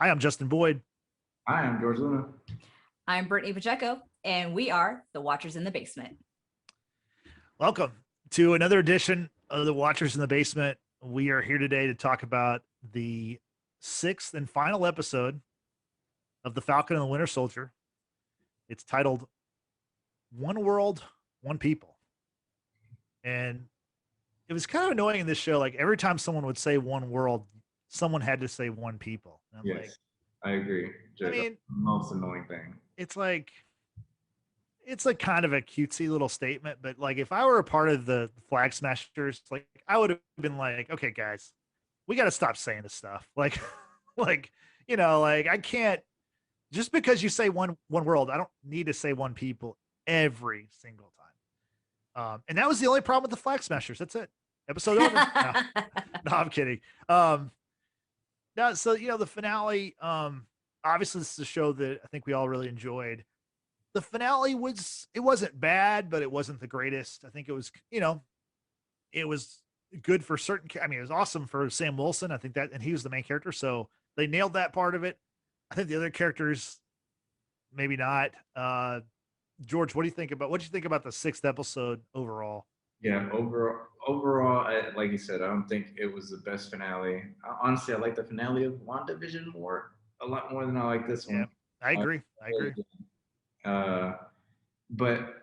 Hi, I'm Justin Boyd. Hi, I'm George Luna. I'm Brittany Pacheco, and we are the Watchers in the Basement. Welcome to another edition of the Watchers in the Basement. We are here today to talk about the sixth and final episode of The Falcon and the Winter Soldier. It's titled One World, One People. And it was kind of annoying in this show. Like every time someone would say one world, someone had to say one people. And I'm Yes, I agree. I mean, That's the most annoying thing. it's like kind of a cutesy little statement, but like if I were a part of the Flag Smashers, like I would have been like, okay, guys, we got to stop saying this stuff. Like, like I can't just because you say one world, I don't need to say one people every single time. And that was the only problem with the Flag Smashers. That's it. Episode over. No, I'm kidding. No, so the finale. Obviously, this is a show that I think we all really enjoyed. The finale wasn't bad, but it wasn't the greatest. I think it was, it was good for certain. I mean, it was awesome for Sam Wilson. I think that, and he was the main character, so they nailed that part of it. I think the other characters, maybe not. George, what do you think about the sixth episode overall? Yeah, overall, like you said, I don't think it was the best finale. Honestly, I like the finale of WandaVision a lot more than I like this Yeah, one. I agree. I agree. But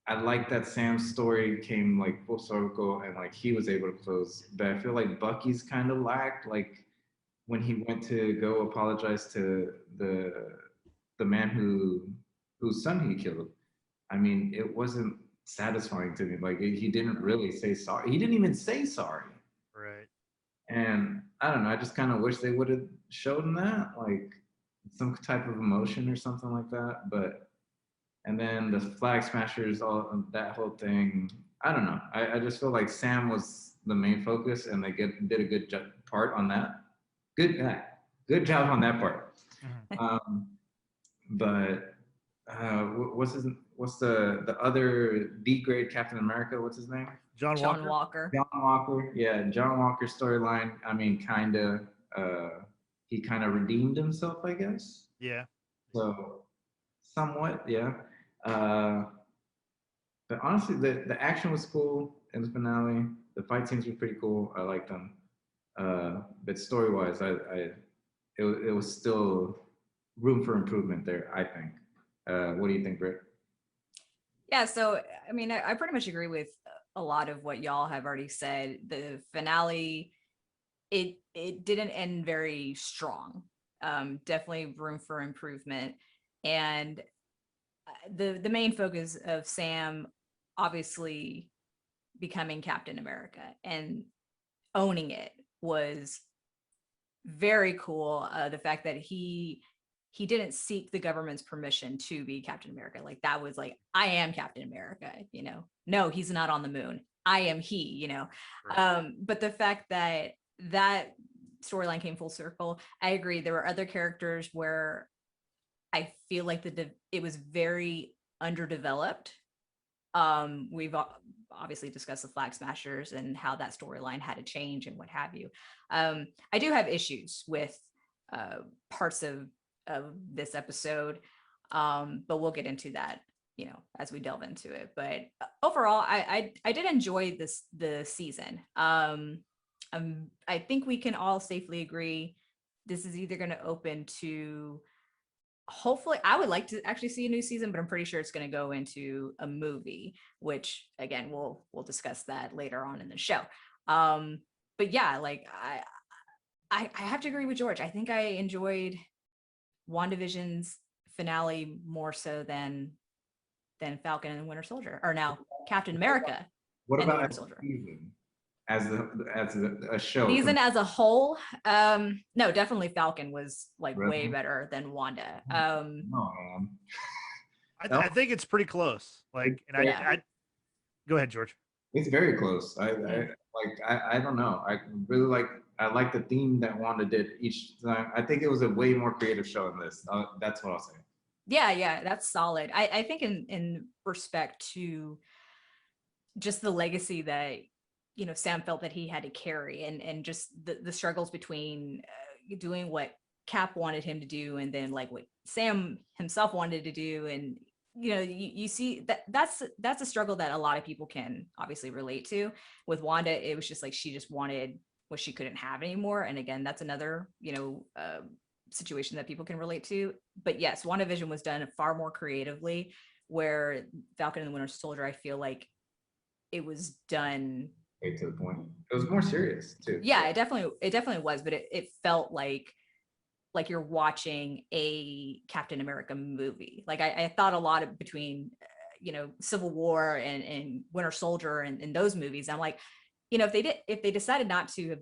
I like that Sam's story came like full circle and like he was able to close. But I feel like Bucky's kind of lacked. Like when he went to go apologize to the man whose son he killed. I mean, it wasn't satisfying to me. Like he didn't really say sorry. He didn't even say sorry. Right. And I don't know. I just kind of wish they would have shown that, like some type of emotion or something like that. But and then the Flag Smashers, all that whole thing. I don't know. I just feel like Sam was the main focus, and they did a good part on that. Good job on that part. Mhm. But what's the other B grade Captain America? What's his name? John John Walker. Walker. John Walker. Yeah, John Walker's storyline. I mean, he kind of redeemed himself, I guess. Yeah. So somewhat, yeah. Uh, but honestly, the action was cool in the finale. The fight scenes were pretty cool. I liked them. But story wise, it was still room for improvement there, I think. What do you think, Britt? Yeah, so I mean, I pretty much agree with a lot of what y'all have already said. The finale, it didn't end very strong. Definitely room for improvement. And the main focus of Sam obviously becoming Captain America and owning it was very cool. The fact that he didn't seek the government's permission to be Captain America. Like that was like, I am Captain America, no, he's not on the moon. I am he. Right. But the fact that storyline came full circle, I agree. There were other characters where I feel like it was very underdeveloped. We've obviously discussed the Flag Smashers and how that storyline had to change and what have you. I do have issues with parts of this episode, but we'll get into that, as we delve into it. But overall, I did enjoy the season. I think we can all safely agree this is either going to open to, hopefully, I would like to actually see a new season, but I'm pretty sure it's going to go into a movie, which again, we'll discuss that later on in the show. But yeah, like I have to agree with George. I think I enjoyed WandaVision's finale more so than Falcon and the Winter Soldier, or now Captain America What and the about Winter as a Soldier. season, as a show? Season as a whole, no, definitely Falcon was like way Really? better than Wanda. No, man. I think it's pretty close. Like, and Yeah. I go ahead, George. It's very close. Mm. I don't know. I really like. I like the theme that Wanda did each time. I think it was a way more creative show than this. That's what I'll say. Yeah, that's solid. I think in respect to just the legacy that Sam felt that he had to carry, and just the struggles between doing what Cap wanted him to do, and then like what Sam himself wanted to do. And you see that's a struggle that a lot of people can obviously relate to. With Wanda, it was just like she just wanted what she couldn't have anymore. And again, that's another situation that people can relate to. But yes, WandaVision was done far more creatively, where Falcon and the Winter Soldier, I feel like it was done to the point. It was more serious too. Yeah, it definitely was, but it felt like you're watching a Captain America movie. Like I thought a lot of between Civil War and Winter Soldier and those movies. I'm like, if they decided not to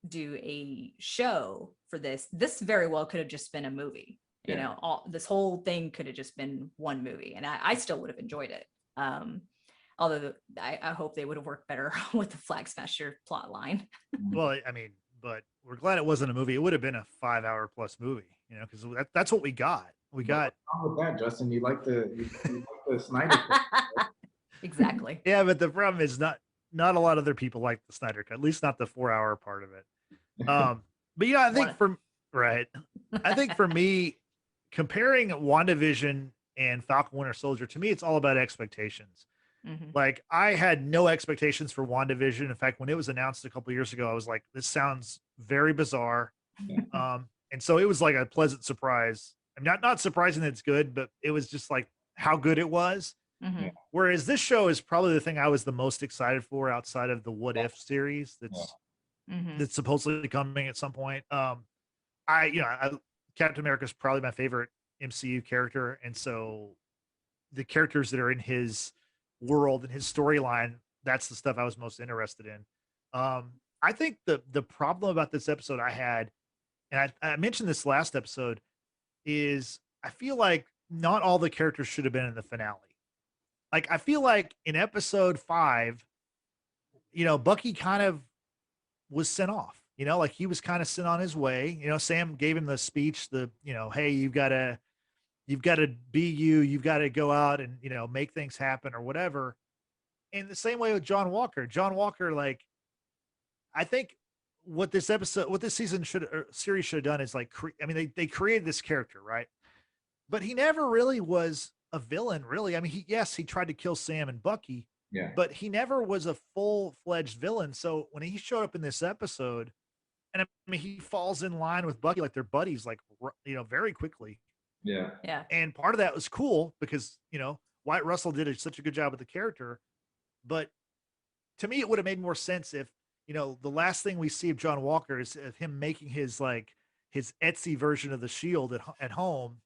do a show for this very well could have just been a movie. This whole thing could have just been one movie, and I still would have enjoyed it. Although I hope they would have worked better with the Flag Smasher plot line. Well, I mean, but we're glad it wasn't a movie. It would have been a 5-hour plus movie, because that's what we got. We got. What's wrong with that, Justin? You like the Snyder Cut, right? Exactly. Yeah, but the problem is not a lot of other people like the Snyder Cut, at least not the 4-hour part of it. But I think I think for me, comparing WandaVision and Falcon Winter Soldier, to me, it's all about expectations. Mm-hmm. Like I had no expectations for WandaVision. In fact, when it was announced a couple years ago, I was like, this sounds very bizarre. And so it was like a pleasant surprise. I'm not surprising that it's good, but it was just like how good it was. Mm-hmm. Whereas this show is probably the thing I was the most excited for outside of the What If series that's supposedly coming at some point. Captain America is probably my favorite MCU character. And so the characters that are in his world and his storyline, that's the stuff I was most interested in. I think the problem about this episode I had, and I mentioned this last episode, is I feel like not all the characters should have been in the finale. Like I feel like in episode 5, Bucky kind of was sent off, like he was kind of sent on his way. Sam gave him the speech, hey, you've got to be you, you've got to go out and, make things happen or whatever. And the same way with John Walker, like, I think what this season series should have done is like, they created this character, right? But he never really was a villain, really. I mean, he tried to kill Sam and Bucky, but he never was a full-fledged villain. So when he showed up in this episode, and I mean, he falls in line with Bucky, like they're buddies, like, very quickly. Yeah. And part of that was cool because, Wyatt Russell did such a good job with the character. But to me, it would have made more sense if, the last thing we see of John Walker is him making his Etsy version of the Shield at home.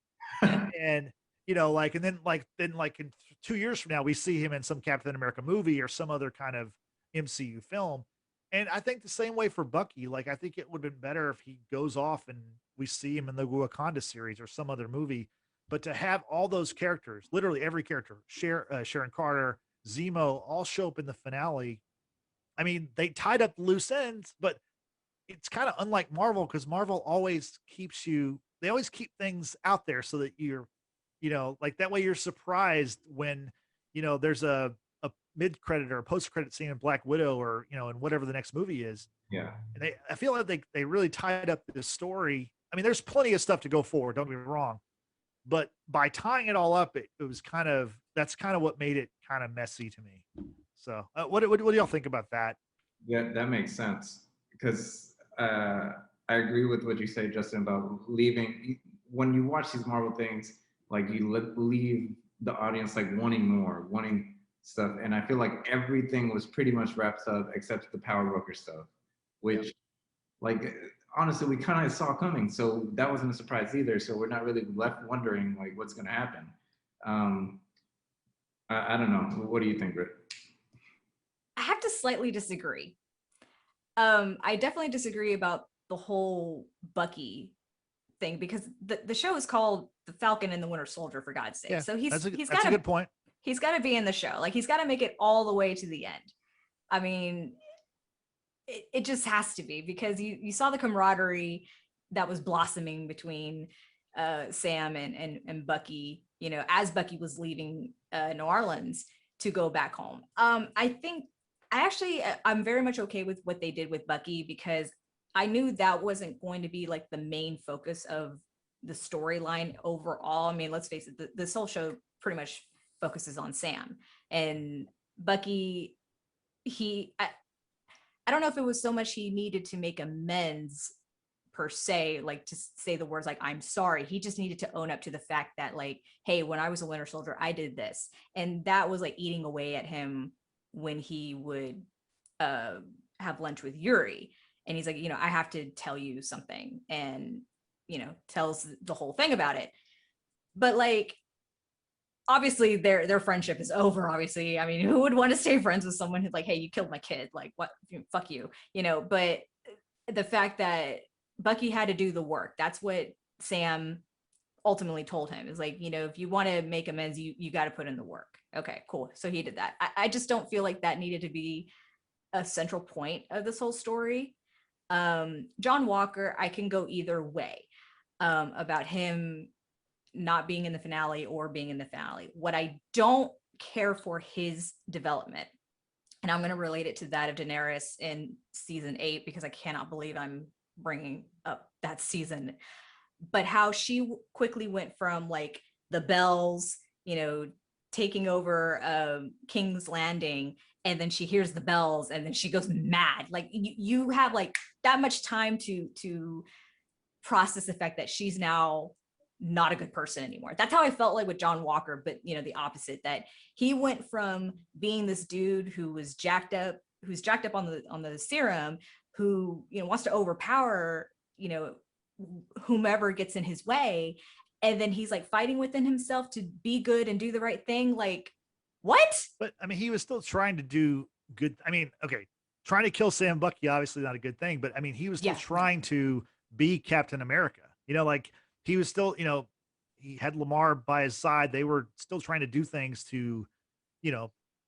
And, and then in 2 years from now, we see him in some Captain America movie or some other kind of MCU film. And I think the same way for Bucky. Like, I think it would have been better if he goes off and we see him in the Wakanda series or some other movie. But to have all those characters, literally every character, Sharon Carter, Zemo, all show up in the finale. I mean, they tied up the loose ends, but it's kind of unlike Marvel because Marvel always keep things out there so that you're, like that way you're surprised when, there's a mid-credit or a post-credit scene in Black Widow or, in whatever the next movie is. Yeah. And I feel like they really tied up this story. I mean, there's plenty of stuff to go forward, don't get me wrong. But by tying it all up, it was that's kind of what made it kind of messy to me. So what do y'all think about that? Yeah, that makes sense. Because I agree with what you say, Justin, about leaving. When you watch these Marvel things, like you leave the audience like wanting more, wanting stuff. And I feel like everything was pretty much wrapped up except the Power Broker stuff, which like honestly we kind of saw coming. So that wasn't a surprise either. So we're not really left wondering like what's gonna happen. I don't know. What do you think, Britt? I have to slightly disagree. I definitely disagree about the whole Bucky thing because the show is called The Falcon and the Winter Soldier, for God's sake. So that's a good point. He's got to be in the show. Like he's got to make it all the way to the end. I mean, it just has to be because you saw the camaraderie that was blossoming between Sam and Bucky, as Bucky was leaving New Orleans to go back home. I'm very much okay with what they did with Bucky because I knew that wasn't going to be like the main focus of the storyline overall. I mean, let's face it, this whole show pretty much focuses on Sam and Bucky. I don't know if it was so much he needed to make amends per se, like to say the words like I'm sorry. He just needed to own up to the fact that like, hey, when I was a Winter Soldier, I did this, and that was like eating away at him when he would have lunch with Yuri, and he's like, I have to tell you something, and tells the whole thing about it. But like, obviously their friendship is over. Obviously, I mean, who would want to stay friends with someone who's like, hey, you killed my kid, like what, fuck you, but the fact that Bucky had to do the work, that's what Sam ultimately told him, is like, if you want to make amends, you got to put in the work. Okay, cool. So he did that. I just don't feel like that needed to be a central point of this whole story. John Walker, I can go either way about him not being in the finale or being in the finale. What I don't care for his development, and I'm going to relate it to that of Daenerys in season 8, because I cannot believe I'm bringing up that season, but how she quickly went from like the bells, taking over King's Landing, and then she hears the bells and then she goes mad. Like you have like that much time to process the fact that she's now not a good person anymore. That's how I felt like with John Walker, but the opposite, that he went from being this dude who was jacked up, who's jacked up on the serum, who wants to overpower whomever gets in his way, and then he's like fighting within himself to be good and do the right thing. Like, what? But I mean, he was still trying to do good. I mean, okay, trying to kill Sam Bucky, obviously not a good thing, but I mean, he was still trying to be Captain America. Like he was still, he had Lamar by his side. They were still trying to do things to,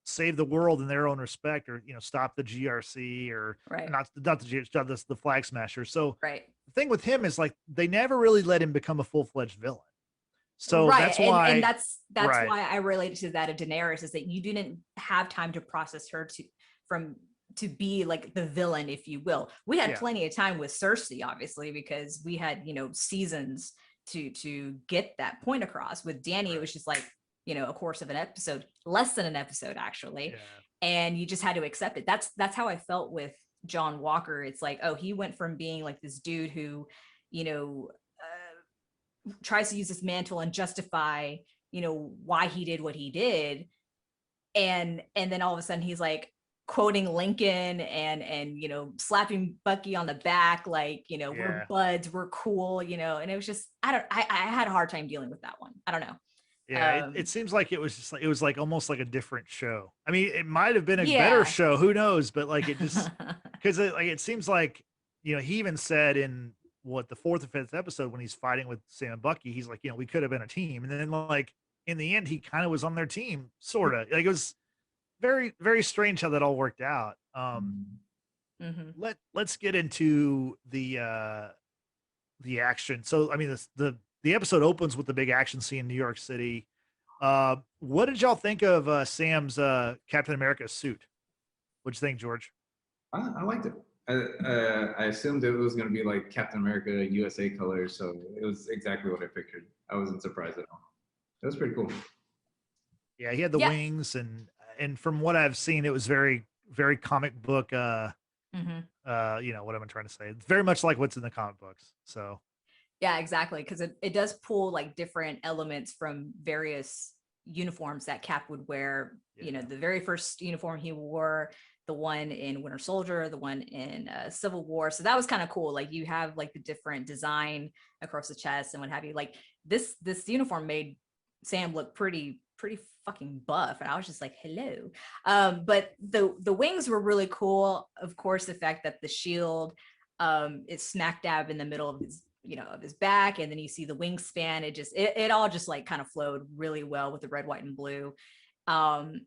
save the world in their own respect, or stop the GRC, or not the GRC, the Flag Smasher. So the thing with him is like they never really let him become a full-fledged villain. So that's why, and that's why I related to that of Daenerys, is that you didn't have time to process her to be like the villain, if you will. We had plenty of time with Cersei, obviously, because we had seasons to get that point across. With Dany, it was just like a course of an episode, less than an episode actually, and you just had to accept it. That's how I felt with John Walker. It's like, oh, he went from being like this dude who tries to use this mantle and justify why he did what he did, and then all of a sudden he's like quoting Lincoln and slapping Bucky on the back, like we're buds, we're cool, and it was just I had a hard time dealing with that one. I don't know. Yeah, it seems like it was like almost like a different show. I mean, it might have been a better show, who knows? But like it just because it seems like he even said in the 4th or 5th episode when he's fighting with Sam and Bucky, he's like, we could have been a team, and then like in the end he kind of was on their team, sort of. Like it was very, very strange how that all worked out. Let's get into the action. So I mean, the episode opens with the big action scene in New York City. What did y'all think of Sam's Captain America suit? What'd you think, George? I liked it. I assumed it was going to be like Captain America USA colors, so it was exactly what I pictured. I wasn't surprised at all. It was pretty cool. Yeah, he had the wings, and from what I've seen, it was very, very comic book. What am I trying to say? It's very much like what's in the comic books. So. Yeah, exactly. Because it does pull like different elements from various uniforms that Cap would wear. The very first uniform he wore, the one in Winter Soldier, the one in Civil War. So that was kind of cool. Like you have like the different design across the chest and what have you. Like this uniform made Sam look pretty fucking buff, and I was just like, hello. But the wings were really cool. Of course, the fact that the shield is smack dab in the middle of his of his back, and then you see the wingspan. It all just like kind of flowed really well with the red, white, and blue. I'm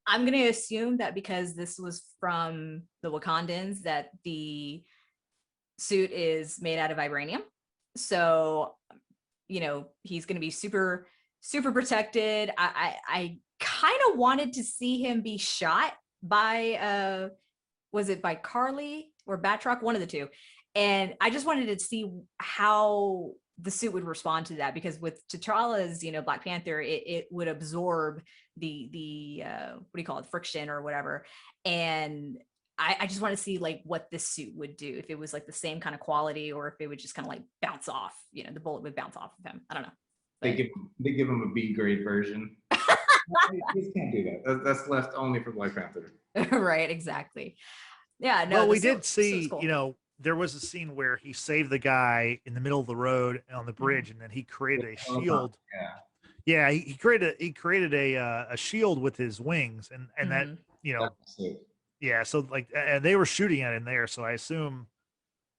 going to assume that because this was from the Wakandans, that the suit is made out of vibranium. So, he's going to be super, super protected. I kind of wanted to see him be shot by was it by Carly or Batroc? One of the two. And I just wanted to see how the suit would respond to that, because with T'Challa's, Black Panther, it would absorb the what do you call it, friction or whatever. And I just want to see like what this suit would do, if it was like the same kind of quality, or if it would just kind of like bounce off, the bullet would bounce off of him. I don't know. They give him a B grade version. You can't do that. That's left only for Black Panther. Right, exactly. Yeah, no. Well, we did see, cool. there was a scene where he saved the guy in the middle of the road on the bridge, and then he created a shield. Yeah, he created a shield with his wings, and that, yeah. So like, and they were shooting at him there. So I assume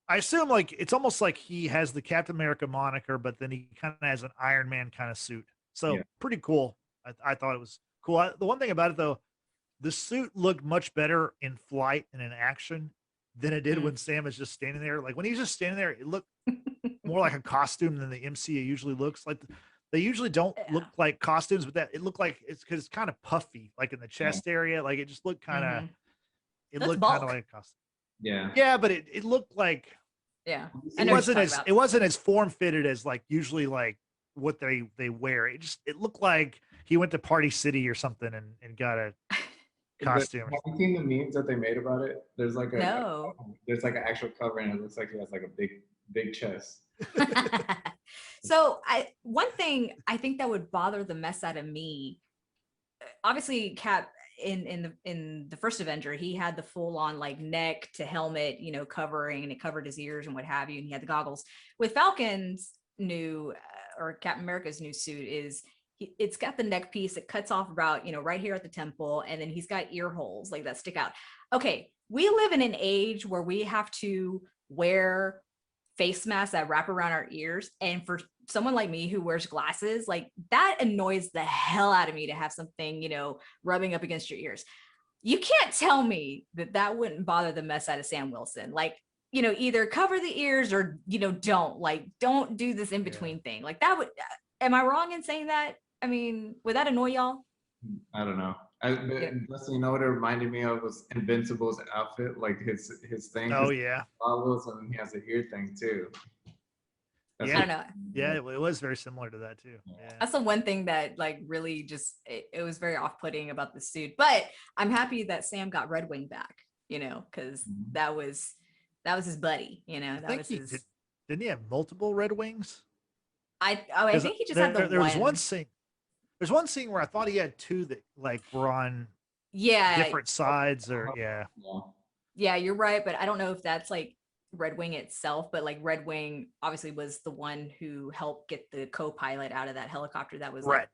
like it's almost like he has the Captain America moniker, but then he kind of has an Iron Man kind of suit. So pretty cool. I thought it was cool. The one thing about it though, the suit looked much better in flight and in action than it did when Sam is just standing there. Like when he's just standing there, it looked more like a costume than the MCU usually looks. Like they usually don't look like costumes, but that it looked like it's because it's kind of puffy, like in the chest area. Like it just looked kind of, it looked kind of like a costume. Yeah. Yeah, but it looked like, it wasn't as form fitted as like usually like what they wear. It looked like he went to Party City or something and got a costume. Have you seen the memes that they made about it? There's like there's like an actual cover, and it looks like he has like a big chest. So one thing I think that would bother the mess out of me, obviously Cap in the first Avenger, he had the full on like neck to helmet, covering, and it covered his ears and what have you, and he had the goggles. With Falcon's new or Captain America's new suit it's got the neck piece that cuts off about, right here at the temple. And then he's got ear holes like that stick out. Okay. We live in an age where we have to wear face masks that wrap around our ears. And for someone like me who wears glasses, like that annoys the hell out of me to have something, rubbing up against your ears. You can't tell me that wouldn't bother the mess out of Sam Wilson. Like, either cover the ears or, don't do this in between thing. Like that would, am I wrong in saying that? I mean, would that annoy y'all? I don't know. You know what it reminded me of was Invincible's outfit, like his thing. Oh yeah. Goggles, and he has an ear thing too. I don't know. Yeah, it was very similar to that too. Yeah. That's the one thing that like really just it was very off-putting about the suit. But I'm happy that Sam got Red Wing back, because that was his buddy. Didn't he have multiple Red Wings? I think he just had the one. There was one scene. There's one scene where I thought he had two that like were on different sides or Yeah, you're right, but I don't know if that's like Red Wing itself, but like Red Wing obviously was the one who helped get the co-pilot out of that helicopter that was about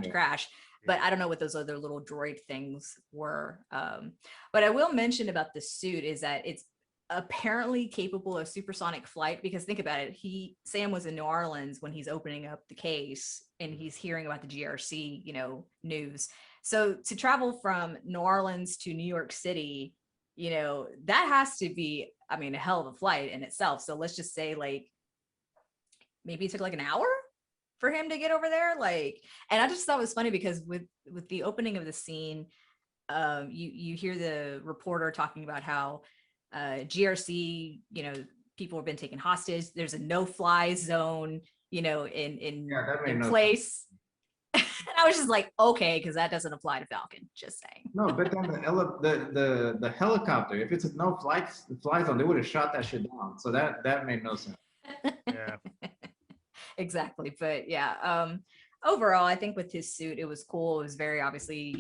to crash. But I don't know what those other little droid things were. But I will mention about the suit is that it's apparently capable of supersonic flight, because think about it, Sam was in New Orleans when he's opening up the case and he's hearing about the GRC news. So to travel from New Orleans to New York City, that has to be a hell of a flight in itself. So let's just say like maybe it took like an hour for him to get over there, like. And I just thought it was funny because with the opening of the scene, you hear the reporter talking about how GRC, people have been taken hostage. There's a no-fly zone, in place. And I was just like, okay, because that doesn't apply to Falcon. Just saying. No, but then the helicopter, if it's a no-fly zone, they would have shot that shit down. So that made no sense. Yeah. Exactly, but yeah. Overall, I think with his suit, it was cool. It was very obviously,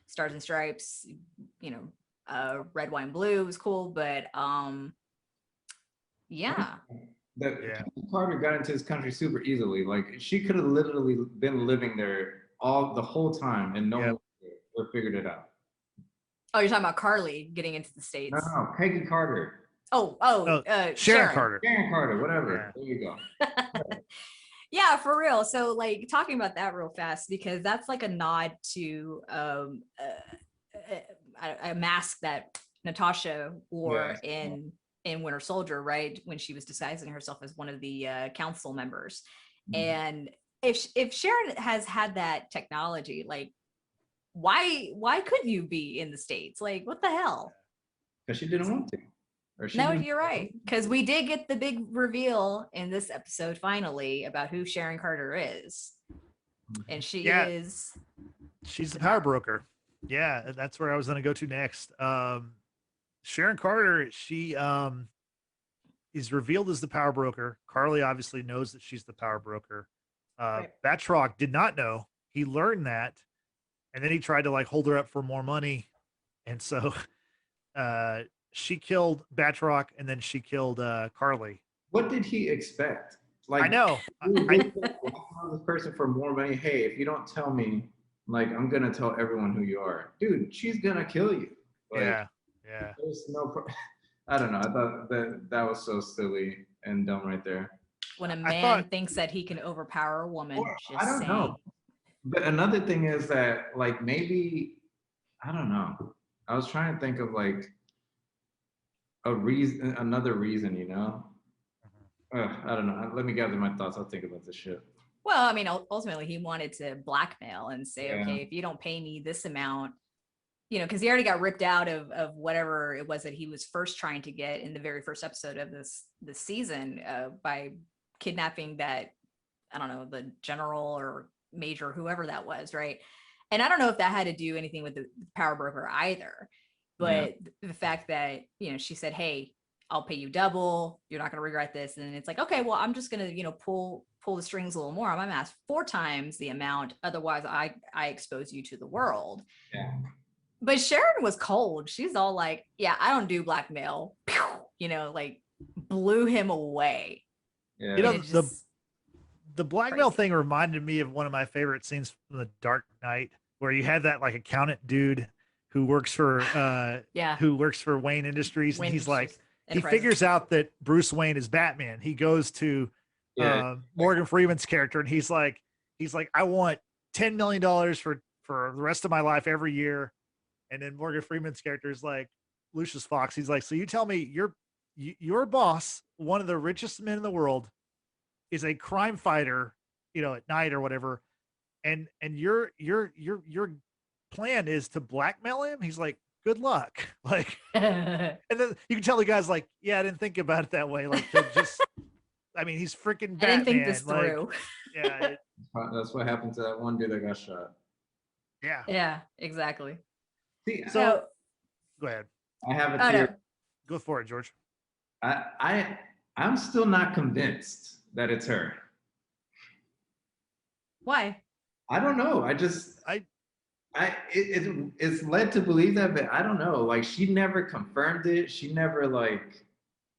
stars and stripes, red, white, and blue was cool, but Carter got into his country super easily. Like she could have literally been living there the whole time and no one would figured it out. Oh, you're talking about Carly getting into the States? No, Peggy Carter. Sharon Carter. Sharon Carter, whatever. Yeah. There you go. Yeah, for real. So like talking about that real fast, because that's like a nod to a mask that Natasha wore in Winter Soldier, right? When she was disguising herself as one of the council members. And if Sharon has had that technology, like why couldn't you be in the States? Like, what the hell? because she didn't want to. Or she No, didn't. you're right. Because we did get the big reveal in this episode finally about who Sharon Carter is. And she Yeah. is She's the power broker. Yeah, that's where I was going to go to next. Sharon Carter, she is revealed as the power broker. Carly obviously knows that she's the power broker. Right. Batroc did not know. He learned that, and then he tried to like hold her up for more money, and so she killed Batroc, and then she killed Carly. What did he expect? Like, I know. this person for more money. Hey, if you don't tell me, like, I'm gonna tell everyone who you are, dude. She's gonna kill you. Like, yeah. There's no. I don't know. I thought that was so silly and dumb right there. When a man thinks that he can overpower a woman, just I don't saying. know. But another thing is that, like, maybe I don't know. I was trying to think of like another reason, you know. I don't know. Let me gather my thoughts. I'll think about this shit. Well, I mean, ultimately, he wanted to blackmail and say, Yeah. okay, if you don't pay me this amount, you know, because he already got ripped out of whatever it was that he was first trying to get in the very first episode of this season by kidnapping that, I don't know, the general or major, whoever that was, right? And I don't know if that had to do anything with the power broker either, but the fact that, you know, she said, hey, I'll pay you double, you're not going to regret this. And it's like, okay, well, I'm just going to, you know, pull the strings a little more. I'm going to ask 4 times the amount. Otherwise I expose you to the world. Yeah. But Sharon was cold. She's all like, yeah, I don't do blackmail. Pew! You know, like blew him away. Yeah. You know, Just the blackmail crazy. thing reminded me of one of my favorite scenes from The Dark Knight, where you had that like accountant dude who works for Wayne Industries, and he's like, he figures out that Bruce Wayne is Batman. He goes to Morgan Freeman's character, and he's like, I want $10 million for the rest of my life every year. And then Morgan Freeman's character is like, Lucius Fox. He's like, so you tell me your boss, one of the richest men in the world, is a crime fighter, you know, at night or whatever, and your plan is to blackmail him. He's like, good luck. Like, and then you can tell the guy's like, yeah, I didn't think about it that way. Like, just, I mean, he's freaking Batman. I didn't think this like, through. Yeah, that's what happened to that one dude that got shot. Yeah. Yeah, exactly. See, so go ahead. I have a theory. No. Go for it, George. I'm still not convinced that it's her. Why? I don't know. It's led to believe that, but I don't know. Like, she never confirmed it. She never, like,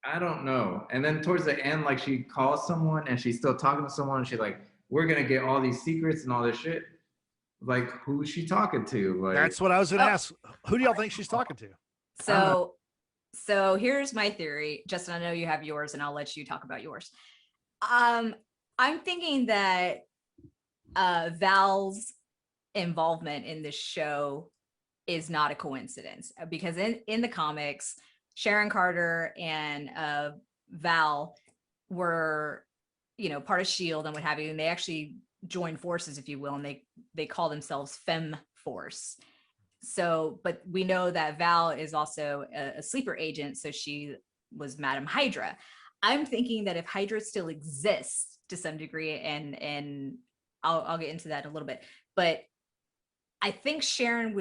I don't know. And then towards the end, like, she calls someone and she's still talking to someone. And she's like, we're gonna get all these secrets and all this shit. Like, who's she talking to? Like, that's what I was gonna ask. Who do y'all think she's talking to? So here's my theory. Justin, I know you have yours, and I'll let you talk about yours. I'm thinking that Val's involvement in this show is not a coincidence, because in the comics, Sharon Carter and Val were, you know, part of SHIELD and what have you, and they actually joined forces, if you will, and they call themselves Femme Force. So, but we know that Val is also a sleeper agent, so she was Madam Hydra. I'm thinking that if Hydra still exists to some degree, and I'll get into that in a little bit, but I think Sharon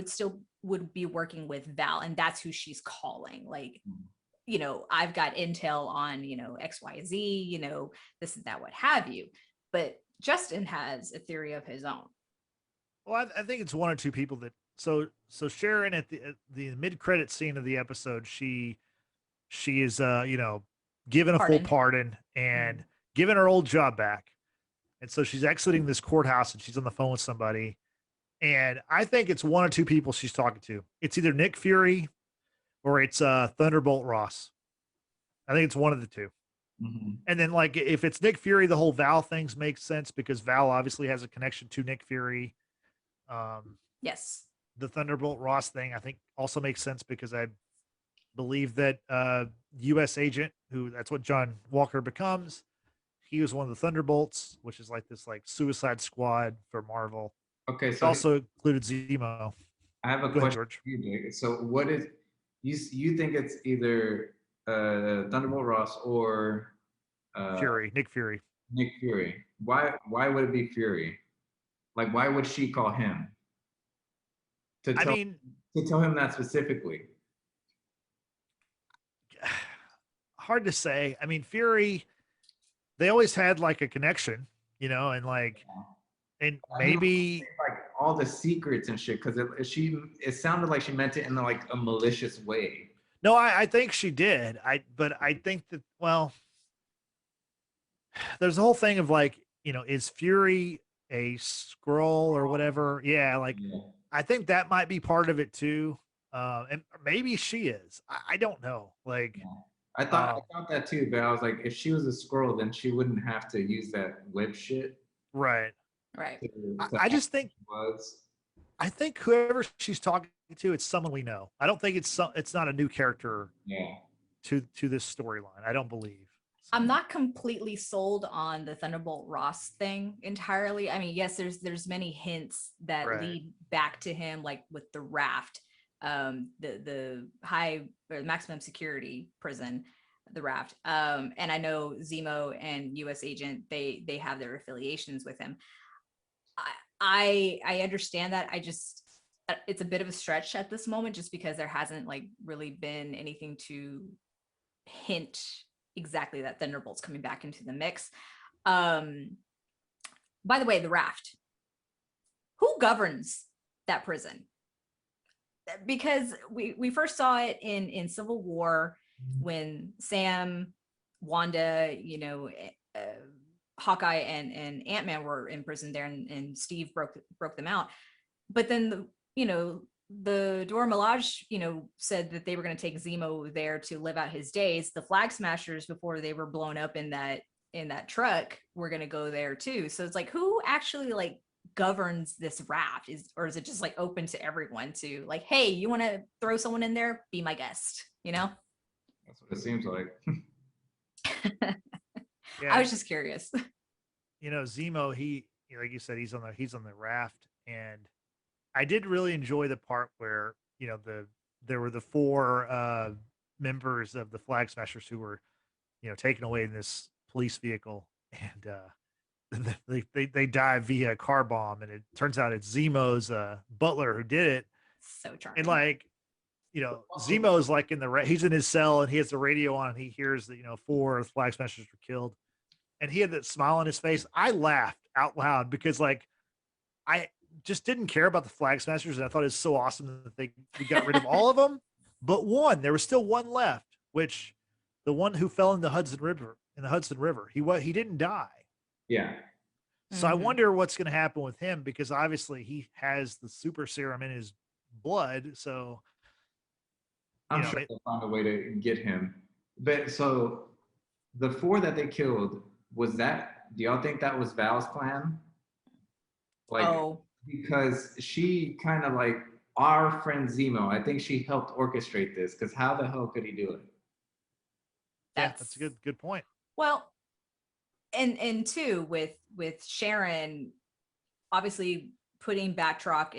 would be working with Val, and that's who she's calling. Like, you know, I've got intel on, you know, XYZ, you know, this and that, what have you. But Justin has a theory of his own. Well, I think it's one or two people that. So Sharon at the mid-credit scene of the episode, she is you know, given a full pardon and given her old job back, and so she's exiting this courthouse and she's on the phone with somebody, and I think it's one or two people she's talking to. It's either Nick Fury or it's Thunderbolt Ross. I think it's one of the two. Mm-hmm. And then, like, if it's Nick Fury, the whole Val things makes sense because Val obviously has a connection to Nick Fury. Yes. The Thunderbolt Ross thing, I think, also makes sense because I believe that U.S. agent, who that's what John Walker becomes, he was one of the Thunderbolts, which is like this like Suicide Squad for Marvel. Okay, it so also included Zemo. I have a question, George. So what is You think it's either Thunderbolt Ross or Fury, Nick Fury. Nick Fury. Why would it be Fury? Like, why would she call him to I tell mean, him that specifically? hard to say. I mean, Fury, they always had like a connection, and like, and I mean, maybe like all the secrets and shit, because it sounded like she meant it in like a malicious way. no, I think she did. But I think that, well, there's a whole thing of like, is Fury a scroll or whatever? Yeah, like Yeah. I think that might be part of it too. And maybe she is. I don't know. Like, Yeah. I thought that too, but I was like, if she was a squirrel, then she wouldn't have to use that web shit. right. Right. I just think was. I think whoever she's talking to, it's someone we know. I don't think it's not a new character Yeah. to this storyline. I don't believe. I'm not completely sold on the Thunderbolt Ross thing entirely. I mean, yes, there's many hints that Right. lead back to him, like with the raft, the high or maximum security prison, the raft. And I know Zemo and US Agent, they have their affiliations with him. I understand that. I just it's a bit of a stretch at this moment, just because there hasn't like really been anything to hint exactly that Thunderbolt's coming back into the mix. By the way, the raft. Who governs that prison? Because we first saw it in Civil War when Sam, Wanda, Hawkeye and Ant-Man were in prison there, and Steve broke them out. But then the Dora Milaje, said that they were going to take Zemo there to live out his days. The Flag Smashers, before they were blown up in that truck, were going to go there too. So it's like, who actually like governs this raft? Or is it just like open to everyone to like, hey, you want to throw someone in there? Be my guest, That's what it seems like. Yeah, I was just curious. Zemo, he, like you said, he's on the raft, and I did really enjoy the part where there were the four members of the Flag Smashers who were taken away in this police vehicle, and they die via a car bomb, and it turns out it's Zemo's butler who did it. So charming. And like, Zemo's like he's in his cell, and he has the radio on, and he hears that four Flag Smashers were killed, and he had that smile on his face. I laughed out loud because like I just didn't care about the Flag Smashers, and I thought it was so awesome that we got rid of all of them, but there was still one left, which the one who fell in the Hudson River. He didn't die. Yeah. So I wonder what's going to happen with him, because obviously he has the super serum in his blood. So I'm sure they'll find a way to get him. But so the four that they killed, do y'all think that was Val's plan? Like, because she kind of like our friend Zemo, I think she helped orchestrate this, because how the hell could he do it? That's a good point. Well, and two, with Sharon obviously putting Batroc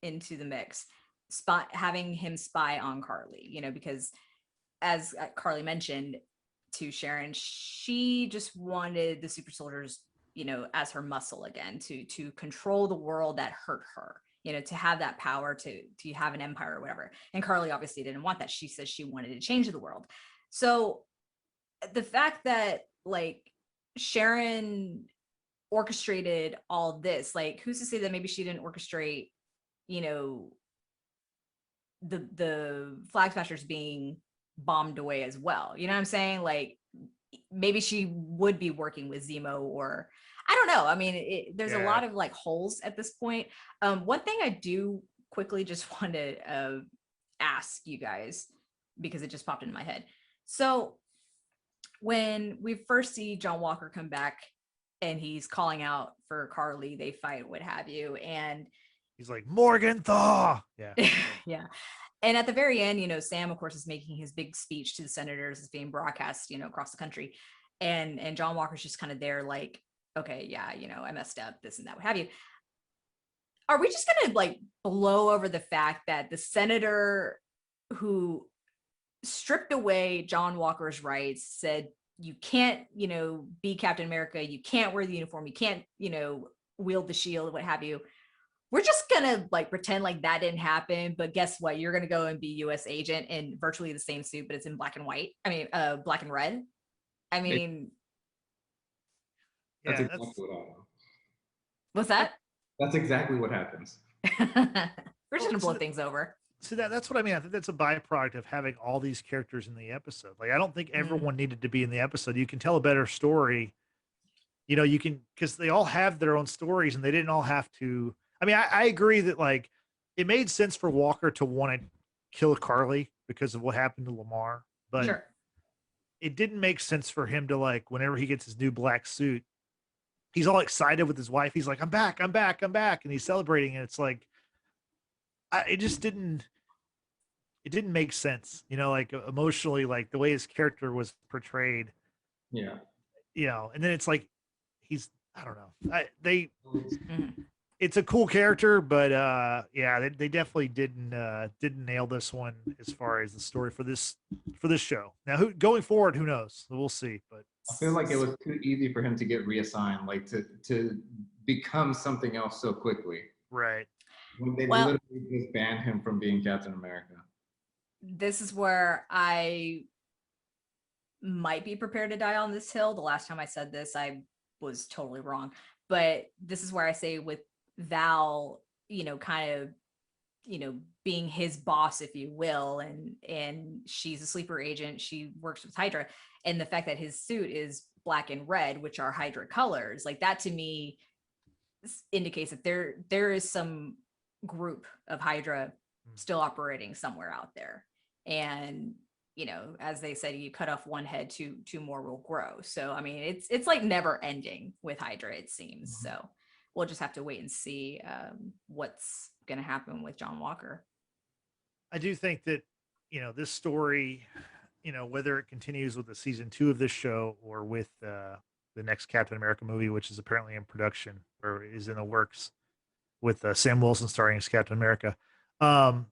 into the mix, having him spy on Carly, because as Carly mentioned to Sharon, she just wanted the super soldiers, as her muscle again, to control the world that hurt her, to have that power to have an empire or whatever. And Carly obviously didn't want that. She says she wanted to change the world. So the fact that like Sharon orchestrated all this, like, who's to say that maybe she didn't orchestrate, the Flag Smashers being bombed away as well? You know what I'm saying? Like, maybe she would be working with Zemo, or I don't know. I mean, there's a lot of like holes at this point. One thing I do quickly just want to ask you guys, because it just popped into my head. So when we first see John Walker come back and he's calling out for Carly, they fight, what have you, and he's like, Morgenthau. Yeah. Yeah. And at the very end, Sam, of course, is making his big speech to the senators. It's being broadcast, across the country. And John Walker's just kind of there like, okay, yeah, I messed up, this and that, what have you. Are we just going to like blow over the fact that the senator who stripped away John Walker's rights, said you can't, be Captain America, you can't wear the uniform, you can't, wield the shield, what have you. We're just gonna like pretend like that didn't happen, but guess what? You're gonna go and be U.S. agent in virtually the same suit, but it's in black and white. I mean, black and red. I mean, That's Yeah, exactly what happened. what's that? That's exactly what happens. We're just gonna blow things over. So that's what I mean. I think that's a byproduct of having all these characters in the episode. Like, I don't think everyone needed to be in the episode. You can tell a better story. You can, because they all have their own stories and they didn't all have to. I mean, I agree that like it made sense for Walker to want to kill Carly because of what happened to Lamar, but Sure. it didn't make sense for him to like whenever he gets his new black suit, he's all excited with his wife. He's like, I'm back, I'm back, I'm back, and he's celebrating. And it's like, it just didn't. It didn't make sense, like emotionally, like the way his character was portrayed. Yeah. And then it's like I don't know. Mhm. It's a cool character, but yeah, they definitely didn't nail this one as far as the story for this show. Now, going forward, who knows? We'll see. But I feel like it was too easy for him to get reassigned, like to become something else so quickly. right. When they Well- literally just banned him from being Captain America. This is where I might be prepared to die on this hill. The last time I said this, I was totally wrong. But this is where I say with Val, kind of, being his boss, if you will, and she's a sleeper agent. She works with Hydra, and the fact that his suit is black and red, which are Hydra colors, like that to me indicates that there is some group of Hydra still operating somewhere out there. And as they said, you cut off one head, two more will grow. So I mean, it's like never ending with Hydra, it seems. So we'll just have to wait and see what's going to happen with John Walker. I do think that this story, whether it continues with the season 2 of this show or with the next Captain America movie, which is apparently in production or is in the works with Sam Wilson starring as Captain America. I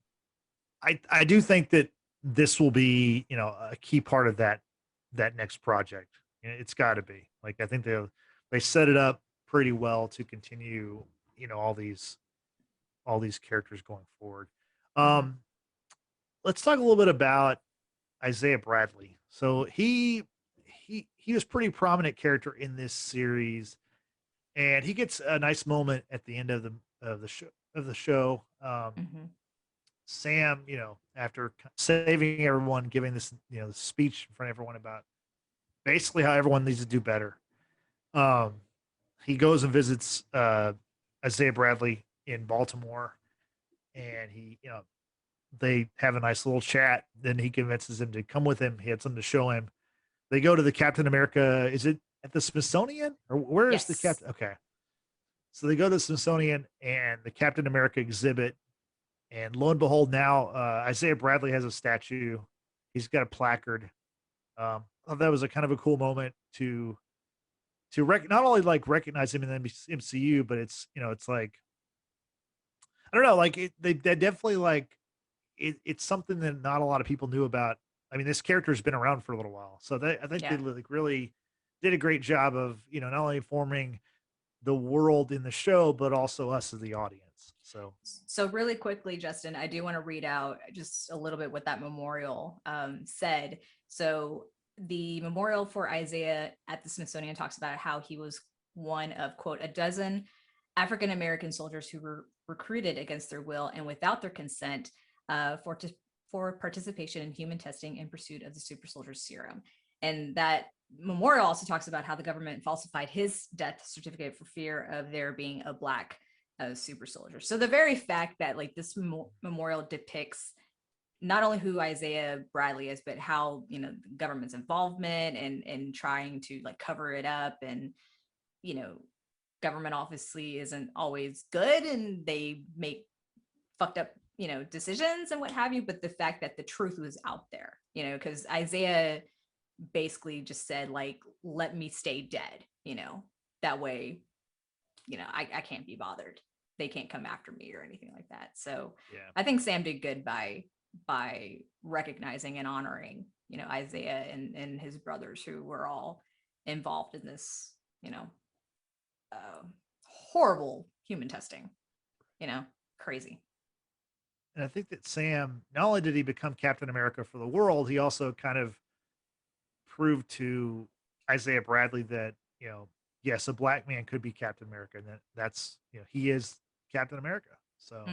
do think that this will be, a key part of that next project. It's got to be. Like, I think they set it up pretty well to continue, all these characters going forward. Let's talk a little bit about Isaiah Bradley. So he was pretty prominent character in this series, and he gets a nice moment at the end of the show. Sam, after saving everyone, giving this, speech in front of everyone about basically how everyone needs to do better. He goes and visits Isaiah Bradley in Baltimore, and they have a nice little chat. Then he convinces him to come with him. He had something to show him. They go to the Captain America. Is it at the Smithsonian or where is the Captain? Okay. So they go to the Smithsonian and the Captain America exhibit. And lo and behold, now Isaiah Bradley has a statue. He's got a placard. I thought that was a kind of a cool moment to not only like recognize him in the MCU, but it's it's like, I don't know, like they definitely like it's something that not a lot of people knew about. I mean, this character has been around for a little while, so I think they like really did a great job of not only informing the world in the show, but also us as the audience. So really quickly, Justin, I do want to read out just a little bit what that memorial said. So the memorial for Isaiah at the Smithsonian talks about how he was one of, quote, a dozen African-American soldiers who were recruited against their will and without their consent for participation in human testing in pursuit of the super soldier serum. And that memorial also talks about how the government falsified his death certificate for fear of there being a black super soldier. So the very fact that like this memorial depicts not only who Isaiah Bradley is, but how the government's involvement and trying to like cover it up, and government obviously isn't always good and they make fucked up decisions and what have you, but the fact that the truth was out there, because Isaiah basically just said like, let me stay dead, that way I can't be bothered, they can't come after me or anything like that. So yeah. I think Sam did good by by recognizing and honoring, Isaiah and his brothers who were all involved in this, uh, horrible human testing, crazy. And I think that Sam, not only did he become Captain America for the world, he also kind of proved to Isaiah Bradley that, yes, a black man could be Captain America, and that's, he is Captain America. So,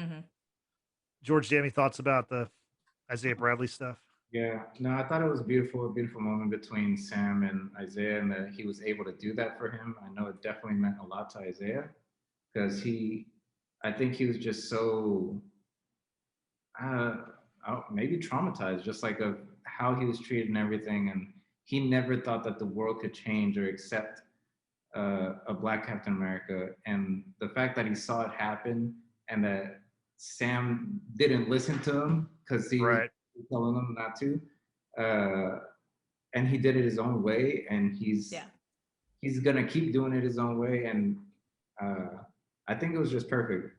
George, do you have any thoughts about the Isaiah Bradley stuff? Yeah, no, I thought it was beautiful, a beautiful moment between Sam and Isaiah, and that he was able to do that for him. I know it definitely meant a lot to Isaiah because I think he was just so, maybe traumatized, just like of how he was treated and everything. And he never thought that the world could change or accept a black Captain America. And the fact that he saw it happen and that Sam didn't listen to him because he was telling him not to, and he did it his own way, and he's gonna keep doing it his own way. And I think it was just perfect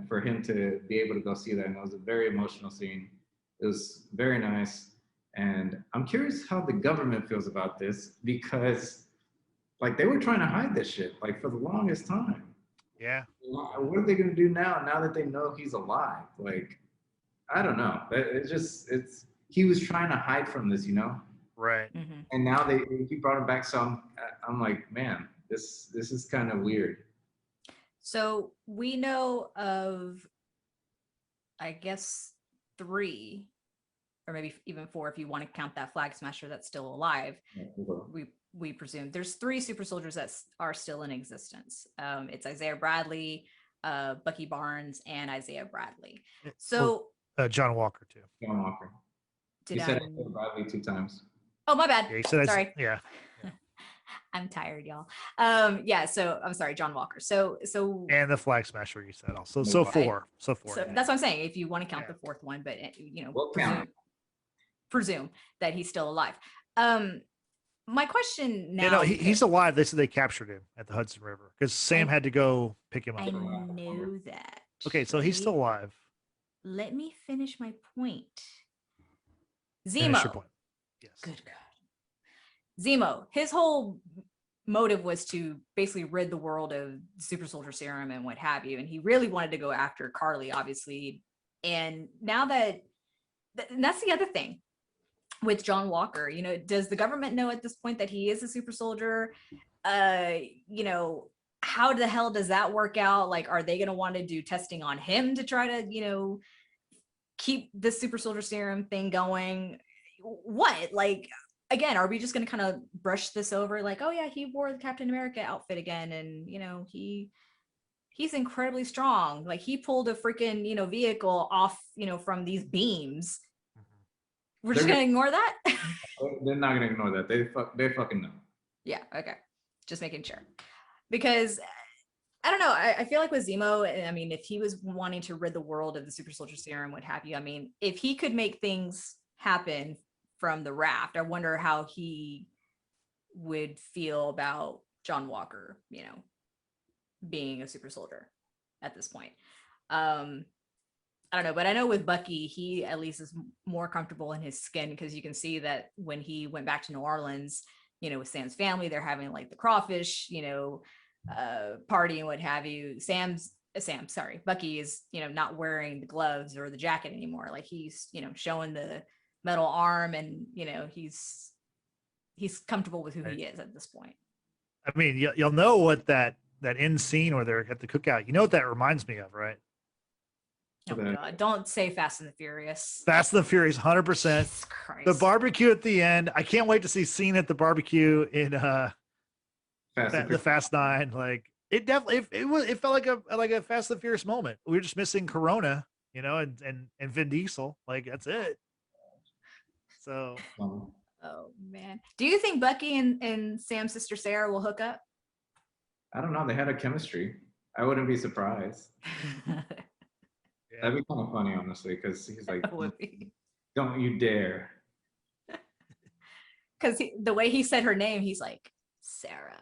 for him to be able to go see that. And it was a very emotional scene. It was very nice. And I'm curious how the government feels about this, because like they were trying to hide this shit like for the longest time. Yeah. What are they gonna do now that they know he's alive? Like, I don't know. He was trying to hide from this, Right. Mm-hmm. And now he brought him back. So I'm like, man, this is kind of weird. So we know of, I guess, 3, or maybe even 4, if you want to count that Flag Smasher that's still alive. We presume there's 3 super soldiers that are still in existence. It's Isaiah Bradley, Bucky Barnes, and Isaiah Bradley. So John Walker too. John Walker. You said Isaiah Bradley 2 times. Oh, my bad. Yeah, he said sorry. Yeah. I'm tired, y'all. So I'm sorry, John Walker. So and the Flag Smasher you said also. So 4. So 4. So that's what I'm saying. If you want to count the 4th one, but presume that he's still alive. My question now. He's alive. They said they captured him at the Hudson River because Sam had to go pick him up. I know that. Okay, so he's still alive. Let me finish my point. Zemo. Finish your point. Yes. Good God. Zemo, his whole motive was to basically rid the world of super soldier serum and what have you. And he really wanted to go after Carly, obviously. And now that's the other thing with John Walker, does the government know at this point that he is a super soldier? How the hell does that work out? Like, are they going to want to do testing on him to try to, keep the super soldier serum thing going? What? Like, again, are we just going to kind of brush this over? Like, oh yeah, he wore the Captain America outfit again. And, he's incredibly strong. Like he pulled a freaking, vehicle off, from these beams. We're just going to ignore that? They're not going to ignore that. They fucking know. Yeah. Okay. Just making sure. Because I don't know. I feel like with Zemo, I mean, if he was wanting to rid the world of the super soldier serum, what have you, I mean, if he could make things happen from the raft, I wonder how he would feel about John Walker, being a super soldier at this point. I don't know, but I know with Bucky, he at least is more comfortable in his skin, because you can see that when he went back to New Orleans, with Sam's family, they're having like the crawfish, party and what have you. Bucky is, not wearing the gloves or the jacket anymore. Like he's, showing the metal arm, and, he's comfortable with who he is at this point. I mean, you'll know what that end scene where they're at the cookout, what that reminds me of, right? Oh my God, don't say Fast and the Furious. Fast and the Furious, 100%. The barbecue at the end. I can't wait to see scene at the barbecue in the Fast 9. Like it definitely, it felt like a Fast and Furious moment. We were just missing Corona, and Vin Diesel. Like that's it. So. Oh man, do you think Bucky and Sam's sister Sarah will hook up? I don't know. They had a chemistry. I wouldn't be surprised. That'd be kind of funny, honestly, because he's like, "Don't you dare!" Because the way he said her name, he's like, Sarah.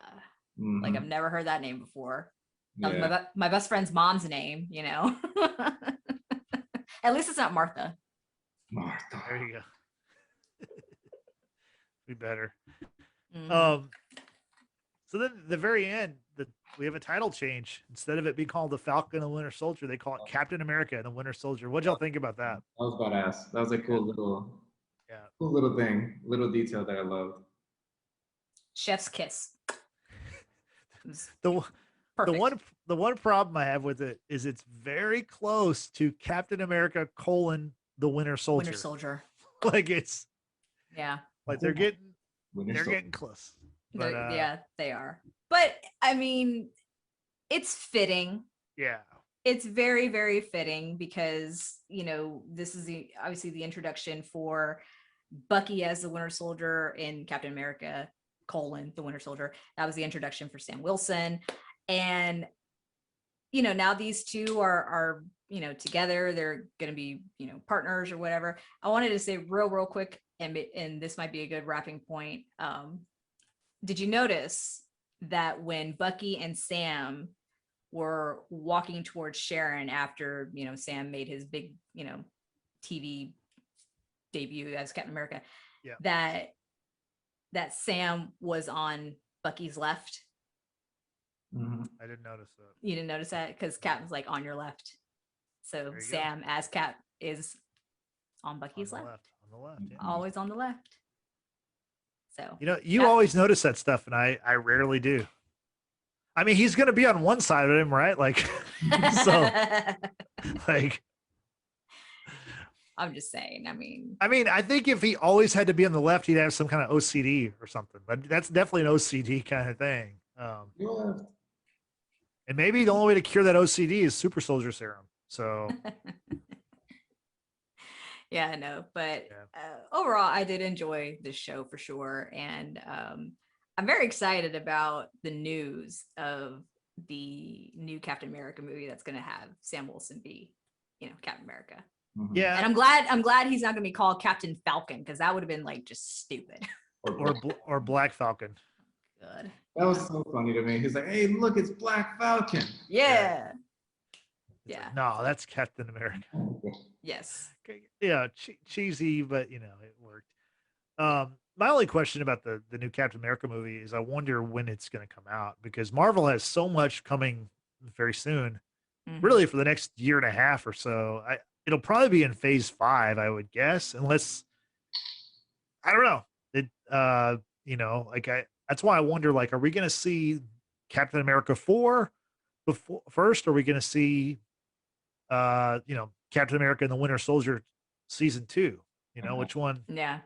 Mm-hmm. Like I've never heard that name before. That was my best friend's mom's name, At least it's not Martha. Martha. There you go. Be better. Mhm. So then at the very end, we have a title change. Instead of it being called the Falcon and the Winter Soldier, they call it Captain America and the Winter Soldier. What'd y'all think about that? That was badass. That was a Yeah. cool little thing, little detail that I loved. Chef's kiss. It was The perfect. the one problem I have with it is it's very close to Captain America : the Winter Soldier. Winter Soldier. Like it's Yeah. like they're getting Winter Soldier. close. But Yeah, they are. But I mean, it's fitting. yeah. It's very, very fitting because, you know, this is obviously the introduction for Bucky as the Winter Soldier in Captain America : the Winter Soldier. That was the introduction for Sam Wilson. And, you know, now these two are, you know, together, they're going to be, you know, partners or whatever. I wanted to say real quick, and this might be a good wrapping point. Did you notice that when Bucky and Sam were walking towards Sharon after, you know, Sam made his big, you know, TV debut as Captain America, Yeah. that Sam was on Bucky's left? I didn't notice that. You didn't notice that? Because Cap was like on your left. So Sam as Cap is on Bucky's left. On the left. Yeah. Always on the left. So you know, you always notice that stuff, and I rarely do. I mean, he's gonna be on one side of him, right? Like so like I'm just saying, I mean, I think if he always had to be on the left, he'd have some kind of OCD or something. But that's definitely an OCD kind of thing. And maybe the only way to cure that OCD is super soldier serum. So yeah, I know. But overall, I did enjoy this show for sure. And I'm very excited about the news of the new Captain America movie that's going to have Sam Wilson be, you know, Captain America. Yeah. And I'm glad he's not going to be called Captain Falcon, because that would have been like just stupid. or Black Falcon. Good. That was so funny to me. He's like, "Hey, look, it's Black Falcon." Yeah. Yeah. Like, no, that's Captain America. Yes. Yeah, cheesy, but you know, it worked. My only question about the new Captain America movie is I wonder when it's going to come out, because Marvel has so much coming very soon, really for the next year and a half or so. It'll probably be in phase 5, I would guess, unless I don't know. It you know, like that's why I wonder, like, are we going to see Captain America 4 first? Or are we going to see you know, Captain America and the Winter Soldier season 2? You know, which one? Yeah.